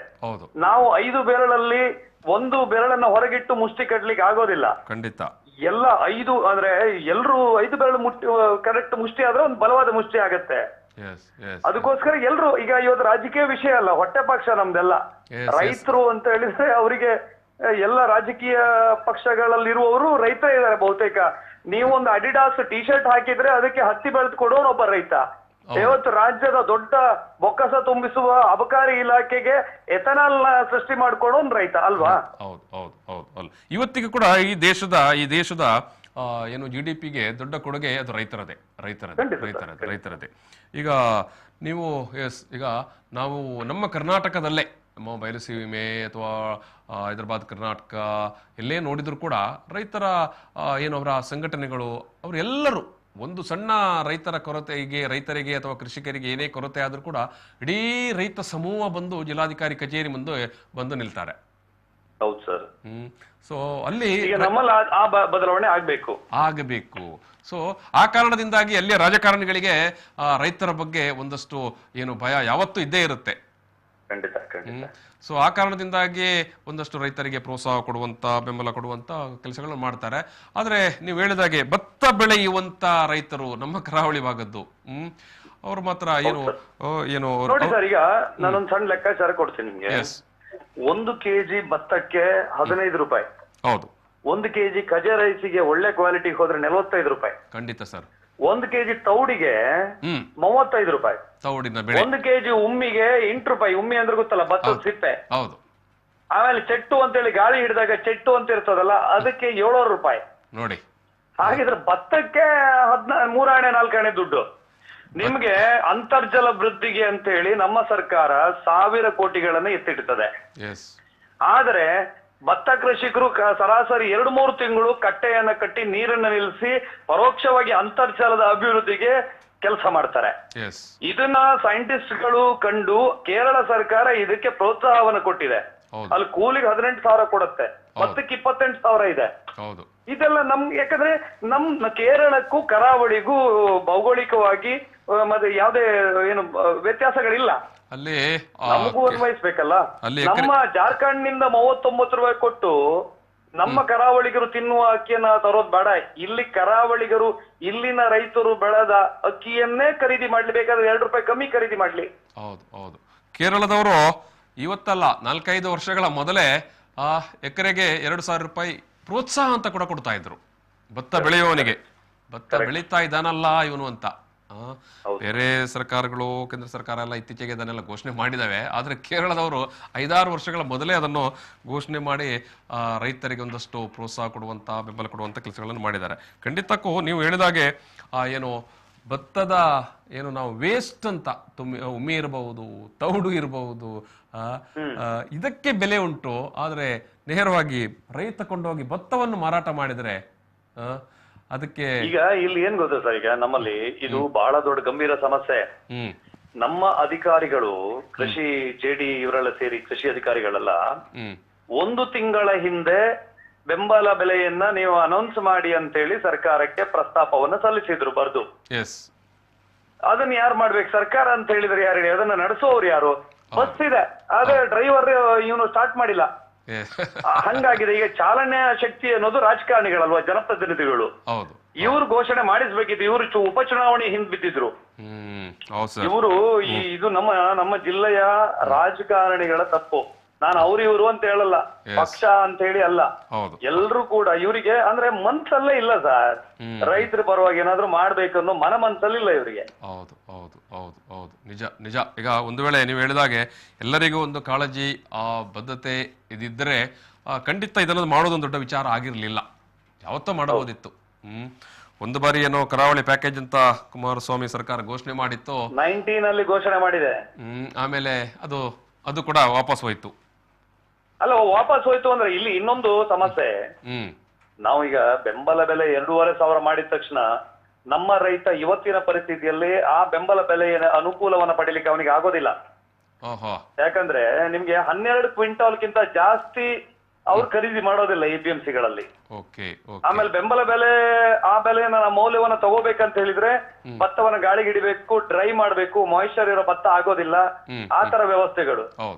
ನಾವು 5 ಬೆರಳಲ್ಲಿ 1 ಬೆರಳನ್ನ ಹೊರಗಿಟ್ಟು ಮುಷ್ಟಿ ಕಟ್ಲಿಕ್ಕೆ ಆಗೋದಿಲ್ಲ. ಖಂಡಿತ ಎಲ್ಲ 5 ಅಂದ್ರೆ ಎಲ್ರು 5 ಬೆರಳು ಕರೆಕ್ಟ್ ಮುಷ್ಟಿ ಆದ್ರೆ ಒಂದು ಬಲವಾದ ಮುಷ್ಟಿ ಆಗತ್ತೆ. ಅದಕ್ಕೋಸ್ಕರ ಎಲ್ರು, ಈಗ ಇವತ್ತು ರಾಜಕೀಯ ವಿಷಯ ಅಲ್ಲ, ಹೊಟ್ಟೆ ಪಕ್ಷ ನಮ್ದೆಲ್ಲ. ರೈತರು ಅಂತ ಹೇಳಿದ್ರೆ ಅವರಿಗೆ ಎಲ್ಲ ರಾಜಕೀಯ ಪಕ್ಷಗಳಲ್ಲಿರುವವರು ರೈತರೇ ಇದ್ದಾರೆ ಬಹುತೇಕ. ನೀವು ಒಂದು ಅಡಿಡಾಸ್ ಟಿ ಶರ್ಟ್ ಹಾಕಿದ್ರೆ ಅದಕ್ಕೆ ಹತ್ತಿ ಬೆಳೆದು ಕೊಡೋರು ಒಬ್ಬ ರೈತ. ಇವತ್ತು ರಾಜ್ಯದ ದೊಡ್ಡ ಬೊಕ್ಕಸ ತುಂಬಿಸುವ ಅಬಕಾರಿ ಇಲಾಖೆಗೆ ಎಥನಾಲ್ ನ ಸೃಷ್ಟಿ ಮಾಡ್ಕೊಡೋ ಒಂದು ರೈತ ಅಲ್ವಾ? ಹೌದು ಹೌದು ಹೌದು ಹೌದು. ಇವತ್ತಿಗೂ ಕೂಡ ಈ ದೇಶದ ಏನು GDP-ಗೆ ದೊಡ್ಡ ಕೊಡುಗೆ ಅದು ರೈತರದೇ. ಈಗ ನೀವು ಈಗ ನಾವು ನಮ್ಮ ಕರ್ನಾಟಕದಲ್ಲೇ, ನಮ್ಮ ಬಯಲುಸೀಮೆ ಅಥವಾ ಹೈದರಾಬಾದ್, ಕರ್ನಾಟಕ ಎಲ್ಲೇ ನೋಡಿದ್ರು ಕೂಡ ರೈತರ ಏನು ಅವರ ಸಂಘಟನೆಗಳು ಅವರೆಲ್ಲರೂ ಒಂದು ಸಣ್ಣ ರೈತರಿಗೆ ಅಥವಾ ಕೃಷಿಕರಿಗೆ ಏನೇ ಕೊರತೆ ಆದ್ರೂ ಕೂಡ ಇಡೀ ರೈತ ಸಮೂಹ ಬಂದು ಜಿಲ್ಲಾಧಿಕಾರಿ ಕಚೇರಿ ಮುಂದೆ ಬಂದು ನಿಲ್ತಾರೆ. ಹೌದು ಸರ್. ಸೊ ಅಲ್ಲಿ ನಮ್ಮಲ್ಲಿ ಆ ಬದಲಾವಣೆ ಆಗಬೇಕು. ಸೊ ಆ ಕಾರಣದಿಂದಾಗಿ ಅಲ್ಲಿಯ ರಾಜಕಾರಣಿಗಳಿಗೆ ರೈತರ ಬಗ್ಗೆ ಒಂದಷ್ಟು ಏನು ಭಯ ಯಾವತ್ತೂ ಇದ್ದೇ ಇರುತ್ತೆ. ಸೊ ಆ ಕಾರಣದಿಂದಾಗಿ ಒಂದಷ್ಟು ರೈತರಿಗೆ ಪ್ರೋತ್ಸಾಹ ಕೊಡುವಂತ, ಬೆಂಬಲ ಕೊಡುವಂತ ಕೆಲಸಗಳನ್ನು ಮಾಡ್ತಾರೆ. ಆದ್ರೆ ನೀವು ಹೇಳಿದಾಗೆ ಭತ್ತ ಬೆಳೆಯುವಂತ ರೈತರು ನಮ್ಮ ಕರಾವಳಿ ಭಾಗದ್ದು ಅವ್ರು ಮಾತ್ರ ಏನು ನೋಡಿ ಸರ್, ಈಗ ನಾನೊಂದು ಸಣ್ಣ ಲೆಕ್ಕಾಚಾರ ಕೊಡ್ತೀನಿ ನಿಮ್ಗೆ. 1 kg ಭತ್ತಕ್ಕೆ 15 ರೂಪಾಯಿ. ಹೌದು. 1 kg ಕಜೆ ರೈಸಿಗೆ ಒಳ್ಳೆ ಕ್ವಾಲಿಟಿಗೆ ಹೋದ್ರೆ 45 ರೂಪಾಯಿ. ಖಂಡಿತ ಸರ್. 1 kg ತೌಡಿಗೆ 35 ರೂಪಾಯಿ. 1 kg ಉಮ್ಮಿಗೆ 8 ರೂಪಾಯಿ. ಉಮ್ಮಿ ಅಂದ್ರೆ ಗೊತ್ತಲ್ಲ, ಭತ್ತದ ಸಿಪ್ಪೆ. ಹೌದು. ಆಮೇಲೆ ಚೆಟ್ಟು ಅಂತೇಳಿ ಗಾಳಿ ಹಿಡಿದಾಗ ಚೆಟ್ಟು ಅಂತ ಇರ್ತದಲ್ಲ, ಅದಕ್ಕೆ 700 ರೂಪಾಯಿ ನೋಡಿ. ಹಾಗಿದ್ರೆ ಭತ್ತಕ್ಕೆ 3 ಆಣೆ 4 ಆಣೆ ದುಡ್ಡು. ನಿಮ್ಗೆ ಅಂತರ್ಜಲ ವೃದ್ಧಿಗೆ ಅಂತ ಹೇಳಿ ನಮ್ಮ ಸರ್ಕಾರ 1000 ಕೋಟಿಗಳನ್ನ ಎತ್ತಿಡ್ತದೆ. ಆದ್ರೆ ಭತ್ತ ಕೃಷಿಕರು ಸರಾಸರಿ 2-3 ತಿಂಗಳು ಕಟ್ಟೆಯನ್ನ ಕಟ್ಟಿ ನೀರನ್ನ ನಿಲ್ಲಿಸಿ ಪರೋಕ್ಷವಾಗಿ ಅಂತರ್ಜಲದ ಅಭಿವೃದ್ಧಿಗೆ ಕೆಲಸ ಮಾಡ್ತಾರೆ. ಇದನ್ನ ಸೈಂಟಿಸ್ಟ್ಗಳು ಕಂಡು ಕೇರಳ ಸರ್ಕಾರ ಇದಕ್ಕೆ ಪ್ರೋತ್ಸಾಹವನ್ನು ಕೊಟ್ಟಿದೆ. ಅಲ್ಲಿ ಕೂಲಿಗೆ 18,000 ಕೊಡುತ್ತೆ, ಭತ್ತಕ್ಕೆ 28,000 ಇದೆ. ಇದೆಲ್ಲ ಯಾಕಂದ್ರೆ ನಮ್ಮ ಕೇರಳಕ್ಕೂ ಕರಾವಳಿಗೂ ಭೌಗೋಳಿಕವಾಗಿ ಮತ್ತೆ ಯಾವುದೇ ಏನು ವ್ಯತ್ಯಾಸಗಳಿಲ್ಲ. ಅಲ್ಲಿ ನಮಗೂ ಅನ್ವಯಿಸ್ಬೇಕಲ್ಲ. ನಮ್ಮ ಜಾರ್ಖಂಡ್ ನಿಂದ 39 ರೂಪಾಯಿ ಕೊಟ್ಟು ನಮ್ಮ ಕರಾವಳಿಗರು ತಿನ್ನುವ ಅಕ್ಕಿಯನ್ನ ತರೋದ್ ಬೇಡ. ಇಲ್ಲಿ ಕರಾವಳಿಗರು ಇಲ್ಲಿನ ರೈತರು ಬೆಳೆದ ಅಕ್ಕಿಯನ್ನೇ ಖರೀದಿ ಮಾಡ್ಲಿ, ಬೇಕಾದ್ರೆ 2 ರೂಪಾಯಿ ಕಮ್ಮಿ ಖರೀದಿ ಮಾಡ್ಲಿ. ಹೌದು ಹೌದು. ಕೇರಳದವರು ಇವತ್ತಲ್ಲ 4-5 ವರ್ಷಗಳ ಮೊದಲೇ ಎಕರೆಗೆ 2,000 ರೂಪಾಯಿ ಪ್ರೋತ್ಸಾಹ ಅಂತ ಕೂಡ ಕೊಡ್ತಾ ಇದ್ರು. ಭತ್ತ ಬೆಳೆಯುವವನಿಗೆ, ಭತ್ತ ಬೆಳೀತಾ ಇದ್ದಾನಲ್ಲ ಇವನು ಅಂತ. ಬೇರೆ ಸರ್ಕಾರಗಳು, ಕೇಂದ್ರ ಸರ್ಕಾರ ಎಲ್ಲ ಇತ್ತೀಚೆಗೆ ಅದನ್ನೆಲ್ಲ ಘೋಷಣೆ ಮಾಡಿದಾವೆ. ಆದ್ರೆ ಕೇರಳದವರು 5-6 ವರ್ಷಗಳ ಮೊದಲೇ ಅದನ್ನು ಘೋಷಣೆ ಮಾಡಿ ರೈತರಿಗೆ ಒಂದಷ್ಟು ಪ್ರೋತ್ಸಾಹ ಕೊಡುವಂತ, ಬೆಂಬಲ ಕೊಡುವಂತ ಕೆಲಸಗಳನ್ನು ಮಾಡಿದ್ದಾರೆ. ಖಂಡಿತಕ್ಕೂ ನೀವು ಹೇಳಿದಾಗೆ ಏನು ಭತ್ತದ ಏನು ನಾವು ವೇಸ್ಟ್ ಅಂತ ಉಮ್ಮಿ ಇರಬಹುದು, ತೌಡು ಇರಬಹುದು, ಇದಕ್ಕೆ ಬೆಲೆ ಉಂಟು. ಆದ್ರೆ ನೇರವಾಗಿ ರೈತ ಕೊಂಡೋಗಿ ಭತ್ತವನ್ನು ಮಾರಾಟ ಮಾಡಿದ್ರೆ ಅದಕ್ಕೆ ಈಗ ಇಲ್ಲಿ ಏನ್ ಗೊತ್ತಾ ಸರ್, ಈಗ ನಮ್ಮಲ್ಲಿ ಇದು ಬಹಳ ದೊಡ್ಡ ಗಂಭೀರ ಸಮಸ್ಯೆ. ನಮ್ಮ ಅಧಿಕಾರಿಗಳು, ಕೃಷಿ ಜೆಡಿ ಇವರೆಲ್ಲ ಸೇರಿ ಕೃಷಿ ಅಧಿಕಾರಿಗಳೆಲ್ಲ 1 ತಿಂಗಳ ಹಿಂದೆ ಬೆಂಬಲ ಬೆಲೆಯನ್ನ ನೀವು ಅನೌನ್ಸ್ ಮಾಡಿ ಅಂತೇಳಿ ಸರ್ಕಾರಕ್ಕೆ ಪ್ರಸ್ತಾಪವನ್ನು ಸಲ್ಲಿಸಿದ್ರು ಬರ್ದು. ಅದನ್ನ ಯಾರು ಮಾಡ್ಬೇಕು? ಸರ್ಕಾರ ಅಂತ ಹೇಳಿದ್ರೆ ಯಾರು ಹೇಳಿ? ಅದನ್ನ ನಡೆಸೋರು ಯಾರು? ಬಸ್ ಇದೆ, ಆದ್ರೆ ಡ್ರೈವರ್ ಇವನು ಸ್ಟಾರ್ಟ್ ಮಾಡಿಲ್ಲ. ಹಂಗಾಗಿದೆ. ಈಗ ಚಾಲನೆ ಶಕ್ತಿ ಅನ್ನೋದು ರಾಜಕಾರಣಿಗಳಲ್ವಾ, ಜನಪ್ರತಿನಿಧಿಗಳು. ಇವ್ರು ಘೋಷಣೆ ಮಾಡಿಸ್ಬೇಕಿತ್ತು. ಇವರು ಉಪಚುನಾವಣೆ ಹಿಂದ್ ಬಿದ್ದಿದ್ರು. ಇವರು ಇದು ನಮ್ಮ ಜಿಲ್ಲೆಯ ರಾಜಕಾರಣಿಗಳ ತಪ್ಪು. ನಾನು ಇವರು ಅಂತ ಹೇಳಲ್ಲ, ಪಕ್ಷ ಅಂತ ಹೇಳಿ ಅಲ್ಲ. ಎಲ್ರು ಕೂಡ ಇವರಿಗೆ ಅಂದ್ರೆ ಮನ್ಸಲ್ಲೇ ಇಲ್ಲ ಸರ್. ರೈತರ ಪರವಾಗಿ ಏನಾದ್ರು ಮಾಡ್ಬೇಕನ್ನೋ ಮನಸ್ಸಲ್ಲಿ ಇಲ್ಲ ಇವರಿಗೆ. ಹೌದು ಹೌದು ಹೌದು ಹೌದು, ನಿಜ ನಿಜ. ಈಗ ಒಂದು ವೇಳೆ ನೀವು ಹೇಳಿದಾಗೆ ಎಲ್ಲರಿಗೂ ಒಂದು ಕಾಳಜಿ, ಆ ಬದ್ಧತೆ ಇದಿದ್ರೆ ಖಂಡಿತ ಇದನ್ನದು ಮಾಡೋದೊಂದು ದೊಡ್ಡ ವಿಚಾರ ಆಗಿರ್ಲಿಲ್ಲ, ಯಾವತ್ತೋ ಮಾಡಬಹುದಿತ್ತು. ಒಂದು ಬಾರಿ ಏನೋ ಕರಾವಳಿ ಪ್ಯಾಕೇಜ್ ಅಂತ ಕುಮಾರಸ್ವಾಮಿ ಸರ್ಕಾರ ಘೋಷಣೆ ಮಾಡಿತ್ತು, 19 ಘೋಷಣೆ ಮಾಡಿದೆ. ಆಮೇಲೆ ಅದು ಕೂಡ ವಾಪಸ್ ಹೋಯ್ತು. ಅಲ್ಲ, ವಾಪಸ್ ಹೋಯ್ತು ಅಂದ್ರೆ ಇಲ್ಲಿ ಇನ್ನೊಂದು ಸಮಸ್ಯೆ. ನಾವೀಗ ಬೆಂಬಲ ಬೆಲೆ 2,500 ಮಾಡಿದ ತಕ್ಷಣ ನಮ್ಮ ರೈತ ಇವತ್ತಿನ ಪರಿಸ್ಥಿತಿಯಲ್ಲಿ ಆ ಬೆಂಬಲ ಬೆಲೆಯ ಅನುಕೂಲವನ್ನ ಪಡಿಲಿಕ್ಕೆ ಅವನಿಗೆ ಆಗೋದಿಲ್ಲ. ಯಾಕಂದ್ರೆ ನಿಮ್ಗೆ 12 ಕ್ವಿಂಟಾಲ್ಗಿಂತ ಜಾಸ್ತಿ ಅವ್ರು ಖರೀದಿ ಮಾಡೋದಿಲ್ಲ APMC ಗಳಲ್ಲಿ. ಆಮೇಲೆ ಬೆಂಬಲ ಬೆಲೆ, ಆ ಬೆಲೆಯ ಮೌಲ್ಯವನ್ನ ತಗೋಬೇಕಂತ ಹೇಳಿದ್ರೆ ಭತ್ತವನ್ನ ಗಾಳಿಗೆ ಹಿಡಿಬೇಕು, ಡ್ರೈ ಮಾಡ್ಬೇಕು, ಮಾಯಿಶ್ಚರ್ ಇರೋ ಭತ್ತ ಆಗೋದಿಲ್ಲ. ಆ ತರ ವ್ಯವಸ್ಥೆಗಳು.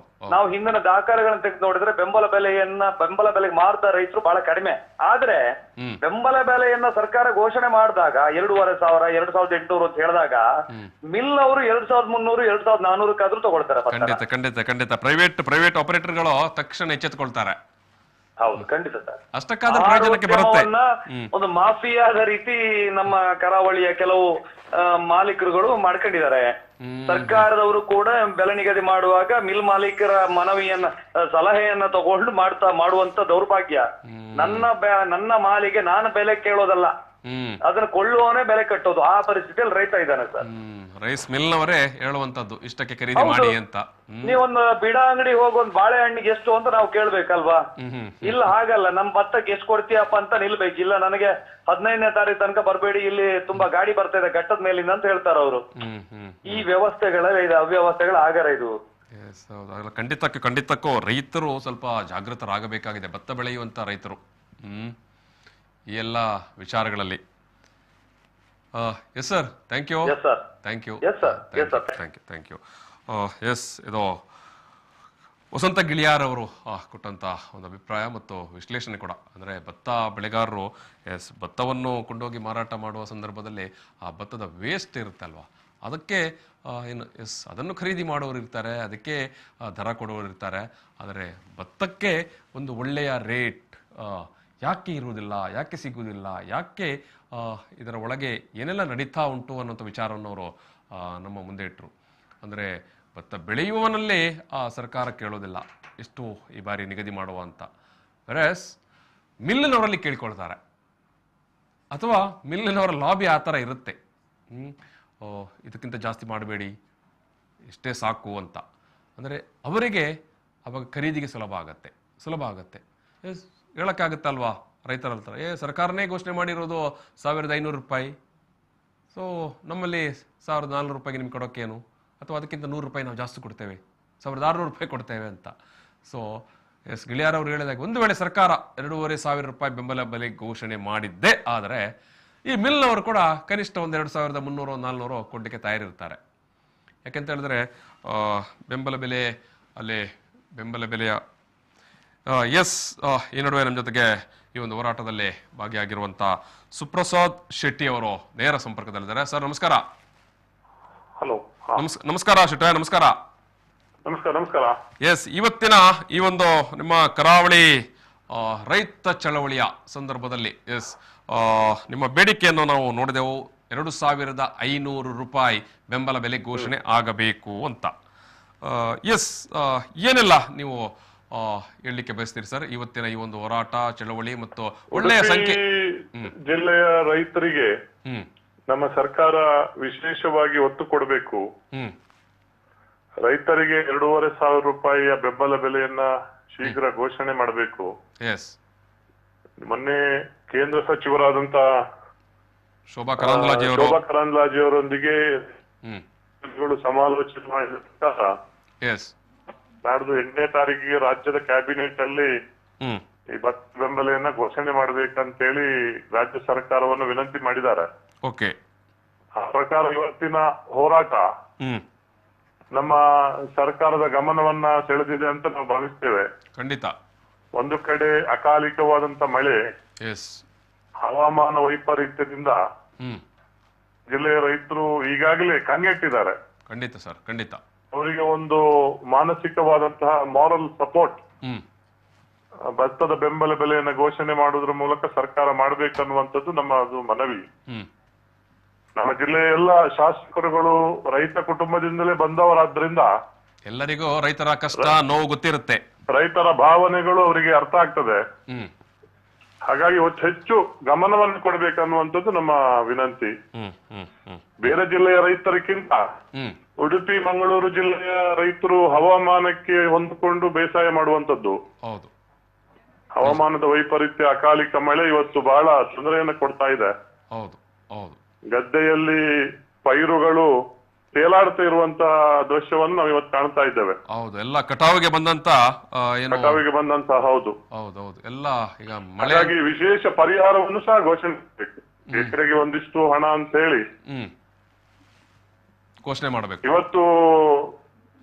ನಾವು ಹಿಂದಿನ ದಾಖಲೆಗಳನ್ನ ತೆಗೆದು ನೋಡಿದ್ರೆ ಬೆಂಬಲ ಬೆಲೆಗೆ ಮಾರ್ದ ರೈತರು ಬಹಳ ಕಡಿಮೆ. ಆದ್ರೆ ಬೆಂಬಲ ಬೆಲೆಯನ್ನ ಸರ್ಕಾರ ಘೋಷಣೆ ಮಾಡಿದಾಗ 2,500, 2,800 ಅಂತ ಹೇಳಿದಾಗ ಮಿಲ್ ಅವರು 2,300, 2,400 ತಗೊಳ್ತಾರೆ. ಖಂಡಿತ ಖಂಡಿತ ಖಂಡಿತ. ಪ್ರೈವೇಟ್ ಆಪರೇಟರ್ಗಳು ತಕ್ಷಣ ಎಚ್ಚೆತ್ತುಕೊಳ್ತಾರೆ. ಹೌದು, ಖಂಡಿತ ಸರ್. ಅಷ್ಟಕ್ಕಾದ ಪ್ರಯೋಜನಕ್ಕೆ ಬರುತ್ತೆ. ಒಂದು ಮಾಫಿಯಾದ ರೀತಿ ನಮ್ಮ ಕರಾವಳಿಯ ಕೆಲವು ಮಾಲೀಕರುಗಳು ಮಾಡ್ಕೊಂಡಿದ್ದಾರೆ. ಸರ್ಕಾರದವರು ಕೂಡ ಬೆಲೆ ನಿಗದಿ ಮಾಡುವಾಗ ಮಿಲ್ ಮಾಲೀಕರ ಸಲಹೆಯನ್ನ ತಗೊಂಡು ಮಾಡುವಂತ ದೌರ್ಭಾಗ್ಯ. ನನ್ನ ಮಾಲಿಗೆ ನಾನು ಬೆಲೆ ಕೇಳೋದಲ್ಲ, ಅದನ್ನ ಕೊಳ್ಳುವವನೇ ಬೆಲೆ ಕಟ್ಟೋದು. ಆ ಪರಿಸ್ಥಿತಿಯಲ್ಲಿ ರೈತ ಇದ್ದಾನೆ ಸರ್. ರೈಸ್ ಮಿಲ್ನವರೇ ಹೇಳುವಂತದ್ದು ಇಷ್ಟಕ್ಕೆ ಖರೀದಿ ಮಾಡಿ ಅಂತ. ನೀವೊಂದು ಬಿಡ ಅಂಗಡಿ ಹೋಗಿ ಒಂದು ಬಾಳೆಹಣ್ಣಿಗೆ ಎಷ್ಟು ಅಂತ ನಾವು ಕೇಳ್ಬೇಕಲ್ವಾ? ಇಲ್ಲ, ಹಾಗಲ್ಲ. ನಮ್ ಭತ್ತಕ್ಕೆ ಎಷ್ಟು ಕೊಡ್ತೀಯಪ್ಪ ಅಂತ ನಿಲ್ಬೇಕು. ಇಲ್ಲ, ನನಗೆ 15ನೇ ತಾರೀಕು ತನಕ ಬರ್ಬೇಡಿ, ಇಲ್ಲಿ ತುಂಬಾ ಗಾಡಿ ಬರ್ತಾ ಇದೆ ಘಟ್ಟದ ಮೇಲಿಂದ ಅಂತ ಹೇಳ್ತಾರ ಅವರು. ಈ ವ್ಯವಸ್ಥೆಗಳಲ್ಲಿ ಅವ್ಯವಸ್ಥೆಗಳ ಆಗರ ಇದು. ಖಂಡಿತಕ್ಕೂ ರೈತರು ಸ್ವಲ್ಪ ಜಾಗೃತರಾಗಬೇಕಾಗಿದೆ, ಭತ್ತ ಬೆಳೆಯುವಂತ ರೈತರು ಈ ಎಲ್ಲ ವಿಚಾರಗಳಲ್ಲಿ. Yes sir, thank you. ಇದು ವಸಂತ ಗಿಳಿಯಾರ್ ಅವರು ಕೊಟ್ಟಂತ ಒಂದು ಅಭಿಪ್ರಾಯ ಮತ್ತು ವಿಶ್ಲೇಷಣೆ ಕೂಡ. ಅಂದ್ರೆ ಭತ್ತ ಬೆಳೆಗಾರರು ಭತ್ತವನ್ನು ಕೊಂಡೋಗಿ ಮಾರಾಟ ಮಾಡುವ ಸಂದರ್ಭದಲ್ಲಿ ಆ ಭತ್ತದ ವೇಸ್ಟ್ ಇರುತ್ತಲ್ವಾ, ಅದಕ್ಕೆ ಅದನ್ನು ಖರೀದಿ ಮಾಡೋರು ಇರ್ತಾರೆ, ಅದಕ್ಕೆ ದರ ಕೊಡೋರು ಇರ್ತಾರೆ. ಆದರೆ ಭತ್ತಕ್ಕೆ ಒಂದು ಒಳ್ಳೆಯ ರೇಟ್ ಯಾಕೆ ಇರುವುದಿಲ್ಲ, ಯಾಕೆ ಸಿಗುವುದಿಲ್ಲ, ಯಾಕೆ ಇದರ ಒಳಗೆ ಏನೆಲ್ಲ ನಡೀತಾ ಉಂಟು ಅನ್ನೋಂಥ ವಿಚಾರವನ್ನು ಅವರು ನಮ್ಮ ಮುಂದೆ ಇಟ್ಟರು. ಅಂದರೆ ಭತ್ತ ಬೆಳೆಯುವವನಲ್ಲೇ ಸರ್ಕಾರ ಕೇಳೋದಿಲ್ಲ ಎಷ್ಟು ಈ ಬಾರಿ ನಿಗದಿ ಮಾಡುವ ಅಂತ. ವೆರಸ್ ಮಿಲ್ಲಿನವರಲ್ಲಿ ಕೇಳ್ಕೊಳ್ತಾರೆ, ಅಥವಾ ಮಿಲ್ಲಿನವರ ಲಾಬಿ ಆ ಥರ ಇರುತ್ತೆ. ಇದಕ್ಕಿಂತ ಜಾಸ್ತಿ ಮಾಡಬೇಡಿ, ಇಷ್ಟೇ ಸಾಕು ಅಂತ. ಅಂದರೆ ಅವರಿಗೆ ಅವಾಗ ಖರೀದಿಗೆ ಸುಲಭ ಆಗತ್ತೆ. ಹೇಳೋಕ್ಕಾಗತ್ತಲ್ವಾ ರೈತರ ಹತ್ರ, ಸರ್ಕಾರನೇ ಘೋಷಣೆ ಮಾಡಿರೋದು 1,500 ರೂಪಾಯಿ, ಸೊ ನಮ್ಮಲ್ಲಿ 1,400 ರೂಪಾಯಿಗೆ ನಿಮ್ಗೆ ಕೊಡೋಕ್ಕೇನು, ಅಥವಾ ಅದಕ್ಕಿಂತ 100 ರೂಪಾಯಿ ನಾವು ಜಾಸ್ತಿ ಕೊಡ್ತೇವೆ, 1,600 ರೂಪಾಯಿ ಕೊಡ್ತೇವೆ ಅಂತ. ಸೊ ಗಿಳಿಯಾರ್ ಅವರು ಹೇಳಿದಾಗ, ಒಂದು ವೇಳೆ ಸರ್ಕಾರ 2,500 ರೂಪಾಯಿ ಬೆಂಬಲ ಬೆಲೆ ಘೋಷಣೆ ಮಾಡಿದ್ದೇ ಆದರೆ ಈ ಮಿಲ್ನವರು ಕೂಡ ಕನಿಷ್ಠ ಒಂದು 2,300, 400 ಕೊಡಲಿಕ್ಕೆ ತಯಾರಿರ್ತಾರೆ. ಯಾಕೆಂತ ಹೇಳಿದ್ರೆ ಬೆಂಬಲ ಬೆಲೆಯ ಈ ನಡುವೆ ನಮ್ಮ ಜೊತೆಗೆ ಈ ಒಂದು ಹೋರಾಟದಲ್ಲಿ ಭಾಗಿಯಾಗಿರುವಂತ ಸುಪ್ರಸಾದ್ ಶೆಟ್ಟಿ ಅವರು ನೇರ ಸಂಪರ್ಕದಲ್ಲಿದ್ದಾರೆ. ಸರ್ ನಮಸ್ಕಾರ. ಹಲೋ, ನಮಸ್ಕಾರ ಶೆಟ್ಟಿ, ನಮಸ್ಕಾರ. ನಮಸ್ಕಾರ. ಎಸ್, ಇವತ್ತಿನ ಈ ಒಂದು ನಿಮ್ಮ ಕರಾವಳಿ ರೈತ ಚಳವಳಿಯ ಸಂದರ್ಭದಲ್ಲಿ ನಿಮ್ಮ ಬೇಡಿಕೆಯನ್ನು ನಾವು ನೋಡಿದೆವು, 2,500 ರೂಪಾಯಿ ಬೆಂಬಲ ಬೆಲೆ ಘೋಷಣೆ ಆಗಬೇಕು ಅಂತ. ಎಸ್, ಏನೆಲ್ಲ ನೀವು ಹೇಳಲಿಕ್ಕೆ ಬಯಸ್ತೀರಿ ಸರ್ ಇವತ್ತಿನ ಈ ಒಂದು ಹೋರಾಟ, ಚಳವಳಿ ಮತ್ತು ಒಳ್ಳೆಯ ಸಂಖ್ಯೆ? ಜಿಲ್ಲೆಯ ರೈತರಿಗೆ ನಮ್ಮ ಸರ್ಕಾರ ವಿಶೇಷವಾಗಿ ಒತ್ತು ಕೊಡಬೇಕು. ರೈತರಿಗೆ 2,500 ರೂಪಾಯಿಯ ಬೆಂಬಲ ಬೆಲೆಯನ್ನ ಶೀಘ್ರ ಘೋಷಣೆ ಮಾಡಬೇಕು. ಮೊನ್ನೆ ಕೇಂದ್ರ ಸಚಿವರಾದಂತ ಶೋಭಾ ಕರಂದ್ಲಾಜೆ ಅವರೊಂದಿಗೆ ಸಮಾಲೋಚನೆ ಮಾಡಿದ ಪ್ರಕಾರ ನಾಡ್ದು 8ನೇ ತಾರೀಕಿಗೆ ರಾಜ್ಯದ ಕ್ಯಾಬಿನೆಟ್ ಅಲ್ಲಿ ಈ ಭತ್ತ ಬೆಂಬಲೆಯನ್ನ ಘೋಷಣೆ ಮಾಡ್ಬೇಕಂತೇಳಿ ರಾಜ್ಯ ಸರ್ಕಾರವನ್ನು ವಿನಂತಿ ಮಾಡಿದ್ದಾರೆ. ಆ ಪ್ರಕಾರ ಇವತ್ತಿನ ಹೋರಾಟ ನಮ್ಮ ಸರ್ಕಾರದ ಗಮನವನ್ನ ಸೆಳೆದಿದೆ ಅಂತ ನಾವು ಭಾವಿಸ್ತೇವೆ. ಖಂಡಿತ. ಒಂದು ಕಡೆ ಅಕಾಲಿಕವಾದಂತ ಮಳೆ, ಹವಾಮಾನ ವೈಪರೀತ್ಯದಿಂದ ಜಿಲ್ಲೆಯ ರೈತರು ಈಗಾಗಲೇ ಕಂಗೆಟ್ಟಿದ್ದಾರೆ. ಖಂಡಿತ ಸರ್, ಖಂಡಿತ. ಅವರಿಗೆ ಒಂದು ಮಾನಸಿಕವಾದಂತಹ ಮಾರಲ್ ಸಪೋರ್ಟ್ ಭತ್ತದ ಬೆಂಬಲ ಬೆಲೆಯನ್ನು ಘೋಷಣೆ ಮಾಡುವುದರ ಮೂಲಕ ಸರ್ಕಾರ ಮಾಡಬೇಕನ್ನುವಂಥದ್ದು ನಮ್ಮ ಅದು ಮನವಿ. ನಮ್ಮ ಜಿಲ್ಲೆಯ ಎಲ್ಲ ಶಾಸಕರುಗಳು ರೈತ ಕುಟುಂಬದಿಂದಲೇ ಬಂದವರಾದ್ರಿಂದ ಎಲ್ಲರಿಗೂ ರೈತರ ಕಷ್ಟ ನೋವು ಗೊತ್ತಿರುತ್ತೆ, ರೈತರ ಭಾವನೆಗಳು ಅವರಿಗೆ ಅರ್ಥ ಆಗ್ತದೆ. ಹಾಗಾಗಿ ಹೆಚ್ಚು ಗಮನವನ್ನು ಕೊಡಬೇಕನ್ನುವಂಥದ್ದು ನಮ್ಮ ವಿನಂತಿ. ಬೇರೆ ಜಿಲ್ಲೆಯ ರೈತರಿಗಿಂತ ಉಡುಪಿ ಮಂಗಳೂರು ಜಿಲ್ಲೆಯ ರೈತರು ಹವಾಮಾನಕ್ಕೆ ಹೊಂದಿಕೊಂಡು ಬೇಸಾಯ ಮಾಡುವಂತದ್ದು. ಹವಾಮಾನದ ವೈಪರೀತ್ಯ, ಅಕಾಲಿಕ ಮಳೆ ಇವತ್ತು ಬಹಳ ತೊಂದರೆಯನ್ನು ಕೊಡ್ತಾ ಇದೆ. ಗದ್ದೆಯಲ್ಲಿ ಪೈರುಗಳು ತೇಲಾಡ್ತಾ ಇರುವಂತ ದೃಶ್ಯವನ್ನು ನಾವು ಇವತ್ತು ಕಾಣ್ತಾ ಇದ್ದೇವೆ. ಹೌದು, ಎಲ್ಲ ಕಟಾವಿಗೆ ಬಂದಂತ ಹೌದು ಎಲ್ಲ ಈಗ ಹಾಗಾಗಿ ವಿಶೇಷ ಪರಿಹಾರವನ್ನು ಸಹ ಘೋಷಣೆ ಮಾಡಬೇಕು. ಎಕರೆಗೆ ಒಂದಿಷ್ಟು ಹಣ ಅಂತ ಹೇಳಿ ಘೋಷಣೆ ಮಾಡಬೇಕು. ಇವತ್ತು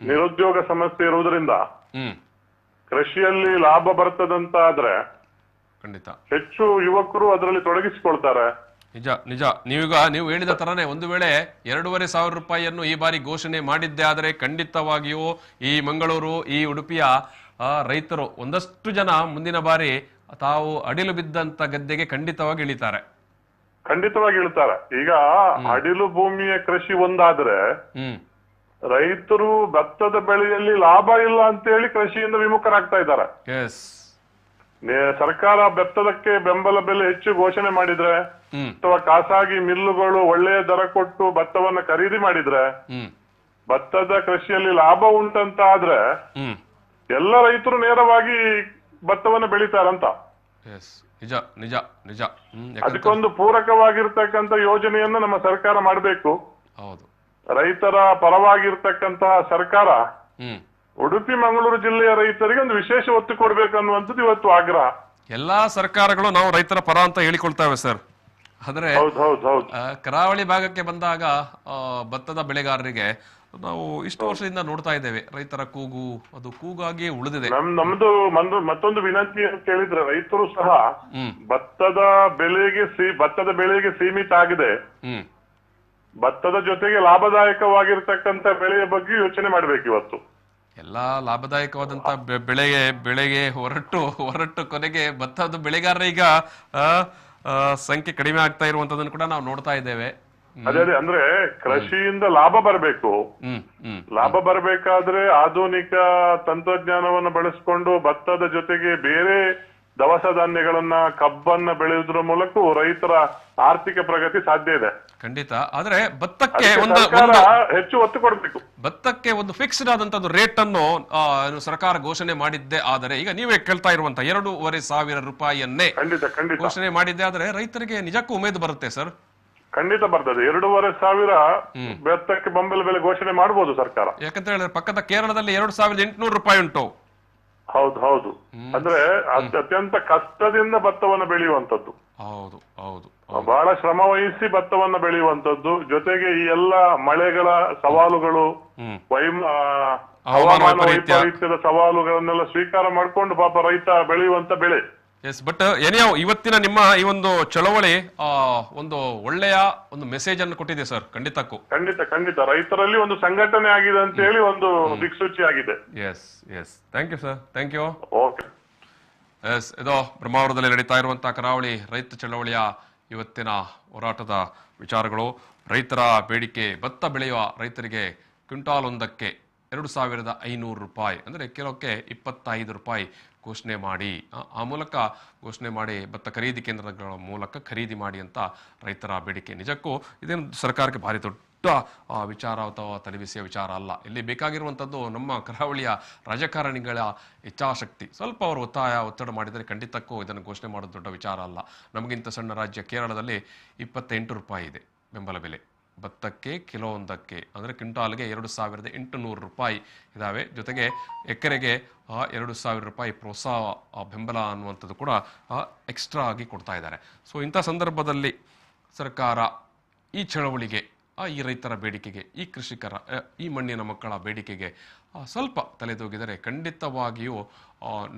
ನಿರುದ್ಯೋಗ ಸಮಸ್ಯೆ ಇರುವುದರಿಂದ ಕೃಷಿಯಲ್ಲಿ ಲಾಭ ಬರ್ತದಂತ ಆದ್ರೆ ಖಂಡಿತ ಹೆಚ್ಚು ಯುವಕರು ಅದರಲ್ಲಿ ತೊಡಗಿಸಿಕೊಳ್ತಾರೆ. ನಿಜ ನಿಜ. ನೀವು ಹೇಳಿದ ತರನೇ ಒಂದು ವೇಳೆ 2,500 ರೂಪಾಯಿಯನ್ನು ಈ ಬಾರಿ ಘೋಷಣೆ ಮಾಡಿದ್ದೆ ಆದರೆ ಖಂಡಿತವಾಗಿಯೂ ಈ ಮಂಗಳೂರು, ಈ ಉಡುಪಿಯ ರೈತರು ಒಂದಷ್ಟು ಜನ ಮುಂದಿನ ಬಾರಿ ತಾವು ಅಡಿಲು ಬಿದ್ದಂತ ಗದ್ದೆಗೆ ಖಂಡಿತವಾಗಿ ಇಳಿತಾರೆ. ಈಗ ಅಡಿಲು ಭೂಮಿಯ ಕೃಷಿ ಒಂದಾದ್ರೆ ರೈತರು ಭತ್ತದ ಬೆಳೆಯಲ್ಲಿ ಲಾಭ ಇಲ್ಲ ಅಂತ ಹೇಳಿ ಕೃಷಿಯಿಂದ ವಿಮುಖರಾಗ್ತಾ ಇದ್ದಾರೆ. ಸರ್ಕಾರ ಭತ್ತದಕ್ಕೆ ಬೆಂಬಲ ಬೆಲೆ ಹೆಚ್ಚು ಘೋಷಣೆ ಮಾಡಿದ್ರೆ ಅಥವಾ ಖಾಸಗಿ ಮಿಲ್ಲುಗಳು ಒಳ್ಳೆಯ ದರ ಕೊಟ್ಟು ಭತ್ತವನ್ನ ಖರೀದಿ ಮಾಡಿದ್ರೆ ಭತ್ತದ ಕೃಷಿಯಲ್ಲಿ ಲಾಭ ಉಂಟಂತ ಆದ್ರೆ ಎಲ್ಲ ರೈತರು ನೇರವಾಗಿ ಭತ್ತವನ್ನ ಬೆಳಿತಾರಂತ. ನಿಜ ನಿಜ ನಿಜ. ಅದಕ್ಕೊಂದು ಪೂರಕವಾಗಿರ್ತಕ್ಕಂಥ ಯೋಜನೆಯನ್ನು ನಮ್ಮ ಸರ್ಕಾರ ಮಾಡಬೇಕು. ರೈತರ ಪರವಾಗಿರ್ತಕ್ಕಂತಹ ಸರ್ಕಾರ ಉಡುಪಿ ಮಂಗಳೂರು ಜಿಲ್ಲೆಯ ರೈತರಿಗೆ ಒಂದು ವಿಶೇಷ ಒತ್ತು ಕೊಡ್ಬೇಕನ್ನುವಂಥದ್ದು ಇವತ್ತು ಆಗ್ರಹ. ಎಲ್ಲಾ ಸರ್ಕಾರಗಳು ನಾವು ರೈತರ ಪರ ಅಂತ ಹೇಳಿಕೊಳ್ತಾವೆ ಸರ್. ಆದ್ರೆ ಕರಾವಳಿ ಭಾಗಕ್ಕೆ ಬಂದಾಗ ಭತ್ತದ ಬೆಳೆಗಾರರಿಗೆ ನಾವು ಇಷ್ಟು ವರ್ಷದಿಂದ ನೋಡ್ತಾ ಇದ್ದೇವೆ ರೈತರ ಕೂಗು ಅದು ಕೂಗಾಗಿ ಉಳಿದಿದೆ. ನಮ್ದು ಮತ್ತೊಂದು ವಿನಂತಿ ಅಂತ ಕೇಳಿದ್ರೆ ರೈತರು ಸಹ ಭತ್ತದ ಬೆಳೆಗೆ ಸೀಮಿತ ಆಗಿದೆ. ಭತ್ತದ ಜೊತೆಗೆ ಲಾಭದಾಯಕವಾಗಿರ್ತಕ್ಕಂಥ ಬೆಳೆಯ ಬಗ್ಗೆ ಯೋಚನೆ ಮಾಡ್ಬೇಕು. ಇವತ್ತು ಎಲ್ಲಾ ಲಾಭದಾಯಕವಾದಂತ ಬೆಳೆಗೆ ಹೊರಟು ಕೊನೆಗೆ ಭತ್ತದ ಬೆಳೆಗಾರರ ಈಗ ಸಂಖ್ಯೆ ಕಡಿಮೆ ಆಗ್ತಾ ಇರುವಂತದನ್ನು ಕೂಡ ನಾವು ನೋಡ್ತಾ ಇದ್ದೇವೆ. ಅದೇ ಅಂದ್ರೆ ಕೃಷಿಯಿಂದ ಲಾಭ ಬರಬೇಕು. ಲಾಭ ಬರಬೇಕಾದ್ರೆ ಆಧುನಿಕ ತಂತ್ರಜ್ಞಾನವನ್ನು ಬಳಸಿಕೊಂಡು ಭತ್ತದ ಜೊತೆಗೆ ಬೇರೆ ದವಸ ಧಾನ್ಯಗಳನ್ನ, ಕಬ್ಬನ್ನ ಬೆಳೆಯುವುದರ ಮೂಲಕ ರೈತರ ಆರ್ಥಿಕ ಪ್ರಗತಿ ಸಾಧ್ಯ ಇದೆ. ಖಂಡಿತ. ಆದ್ರೆ ಭತ್ತಕ್ಕೆ ಹೆಚ್ಚು ಒತ್ತು ಕೊಡಬೇಕು. ಭತ್ತಕ್ಕೆ ಒಂದು ಫಿಕ್ಸ್ಡ್ ಆದಂತದ್ದು ರೇಟ್ ಅನ್ನು ಸರ್ಕಾರ ಘೋಷಣೆ ಮಾಡಿದ್ದೆ ಆದರೆ ಈಗ ನೀವೇ ಕೇಳ್ತಾ ಇರುವಂತ 2,500 ರೂಪಾಯಿಯನ್ನೇ ಘೋಷಣೆ ಮಾಡಿದ್ದೆ ಆದ್ರೆ ರೈತರಿಗೆ ನಿಜಕ್ಕೂ ಉಮೇದು ಬರುತ್ತೆ ಸರ್. ಖಂಡಿತ ಬರ್ತದೆ. 2,500 ಭತ್ತಕ್ಕೆ ಬೆಂಬಲ ಬೆಲೆ ಘೋಷಣೆ ಮಾಡಬಹುದು ಸರ್ಕಾರ. ಯಾಕಂತ ಹೇಳಿದ್ರೆ ಪಕ್ಕದ ಕೇರಳದಲ್ಲಿ 2,800 ರೂಪಾಯಿ ಉಂಟು. ಹೌದು. ಅಂದ್ರೆ ಅತ್ಯಂತ ಕಷ್ಟದಿಂದ ಭತ್ತವನ್ನು ಬೆಳೆಯುವಂತದ್ದು. ಬಹಳ ಶ್ರಮ ವಹಿಸಿ ಭತ್ತವನ್ನು ಬೆಳೆಯುವಂತದ್ದು. ಜೊತೆಗೆ ಈ ಎಲ್ಲ ಮಳೆಗಳ ಸವಾಲುಗಳು, ಹವಾಮಾನ ವೈಪರೀತ್ಯದ ಸವಾಲುಗಳನ್ನೆಲ್ಲ ಸ್ವೀಕಾರ ಮಾಡ್ಕೊಂಡು ಪಾಪ ರೈತ ಬೆಳೆಯುವಂತ ಬೆಳೆ. ಬಟ್ ಏನ್ಯಾವ ಇವತ್ತಿನ ನಿಮ್ಮ ಈ ಒಂದು ಚಳವಳಿ ಒಂದು ಒಳ್ಳೆಯ ಒಂದು ಮೆಸೇಜ್ ಅನ್ನು ಕೊಟ್ಟಿದೆ ಸರ್. ಖಂಡಿತ ರೈತರಲ್ಲಿ ಒಂದು ಸಂಘಟನೆ ಆಗಿದೆ ಅಂತ ಹೇಳಿ ಒಂದು ದಿಕ್ಸೂಚಿ ಆಗಿದೆ. Thank you sir, thank you. Okay. ಇದು ಬ್ರಹ್ಮಾವರದಲ್ಲಿ ನಡೀತಾ ಇರುವಂತಹ ಕರಾವಳಿ ರೈತ ಚಳವಳಿಯ ಇವತ್ತಿನ ಹೋರಾಟದ ವಿಚಾರಗಳು. ರೈತರ ಬೇಡಿಕೆ, ಭತ್ತ ಬೆಳೆಯುವ ರೈತರಿಗೆ ಕ್ವಿಂಟಾಲೊಂದಕ್ಕೆ 2,500 ರೂಪಾಯಿ, ಅಂದರೆ ಕಿಲೋಕ್ಕೆ 25 ರೂಪಾಯಿ ಘೋಷಣೆ ಮಾಡಿ, ಆ ಮೂಲಕ ಘೋಷಣೆ ಮಾಡಿ ಭತ್ತ ಖರೀದಿ ಕೇಂದ್ರಗಳ ಮೂಲಕ ಖರೀದಿ ಮಾಡಿ ಅಂತ ರೈತರ ಬೇಡಿಕೆ. ನಿಜಕ್ಕೂ ಇದೇನು ಸರ್ಕಾರಕ್ಕೆ ಭಾರಿ ದೊಡ್ಡ ವಿಚಾರ ಅಥವಾ ತಲೆಬಿಸಿಯ ವಿಚಾರ ಅಲ್ಲ. ಇಲ್ಲಿ ಬೇಕಾಗಿರುವಂಥದ್ದು ನಮ್ಮ ಕರಾವಳಿಯ ರಾಜಕಾರಣಿಗಳ ಇಚ್ಛಾಶಕ್ತಿ. ಸ್ವಲ್ಪ ಅವರು ಒತ್ತಡ ಮಾಡಿದರೆ ಖಂಡಿತಕ್ಕೂ ಇದನ್ನು ಘೋಷಣೆ ಮಾಡೋದು ದೊಡ್ಡ ವಿಚಾರ ಅಲ್ಲ. ನಮಗಿಂತ ಸಣ್ಣ ರಾಜ್ಯ ಕೇರಳದಲ್ಲಿ 28 ರೂಪಾಯಿ ಇದೆ ಬೆಂಬಲ ಬೆಲೆ ಭತ್ತಕ್ಕೆ, ಕಿಲೋ ಒಂದಕ್ಕೆ, ಅಂದರೆ ಕ್ವಿಂಟಾಲ್ಗೆ 2,800 ರೂಪಾಯಿ ಇದ್ದಾವೆ. ಜೊತೆಗೆ ಎಕರೆಗೆ 2,000 ರೂಪಾಯಿ ಪ್ರೋತ್ಸಾಹ ಬೆಂಬಲ ಅನ್ನುವಂಥದ್ದು ಕೂಡ ಎಕ್ಸ್ಟ್ರಾ ಆಗಿ ಕೊಡ್ತಾ ಇದ್ದಾರೆ. ಸೊ ಇಂಥ ಸಂದರ್ಭದಲ್ಲಿ ಸರ್ಕಾರ ಈ ಚಳವಳಿಗೆ, ಈ ರೈತರ ಬೇಡಿಕೆಗೆ, ಈ ಕೃಷಿಕರ, ಈ ಮಣ್ಣಿನ ಮಕ್ಕಳ ಬೇಡಿಕೆಗೆ ಸ್ವಲ್ಪ ತಲೆದೂಗಿದರೆ ಖಂಡಿತವಾಗಿಯೂ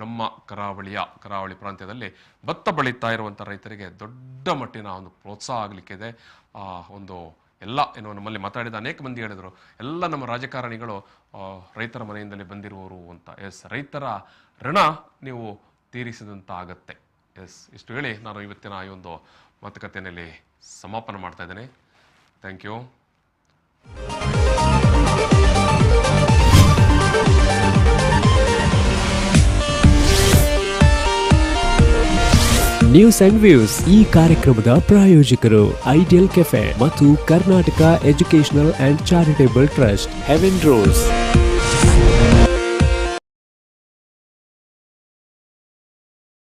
ನಮ್ಮ ಕರಾವಳಿ ಪ್ರಾಂತ್ಯದಲ್ಲಿ ಭತ್ತ ಬೆಳೀತಾ ಇರುವಂಥ ರೈತರಿಗೆ ದೊಡ್ಡ ಮಟ್ಟಿನ ಒಂದು ಪ್ರೋತ್ಸಾಹ ಆಗಲಿಕ್ಕಿದೆ. ಒಂದು ಎಲ್ಲ ನಮ್ಮಲ್ಲಿ ಮಾತಾಡಿದ ಅನೇಕ ಮಂದಿ ಹೇಳಿದರು, ಎಲ್ಲ ನಮ್ಮ ರಾಜಕಾರಣಿಗಳು ರೈತರ ಮನೆಯಿಂದಲೇ ಬಂದಿರುವವರು ಅಂತ. ರೈತರ ಋಣ ನೀವು ತೀರಿಸಿದಂತ ಆಗತ್ತೆ. ಇಷ್ಟು ಹೇಳಿ ನಾನು ಇವತ್ತಿನ ಈ ಒಂದು ಮಾತುಕತೆಯಲ್ಲಿ ಸಮಾಪನ ಮಾಡ್ತಾ ಇದ್ದೇನೆ. Thank you. News and views ಈ ಕಾರ್ಯಕ್ರಮದ ಪ್ರಾಯೋಜಕರು ಐಡಿಯಲ್ ಕೆಫೆ ಮತ್ತು Karnataka educational and charitable trust, heaven rose.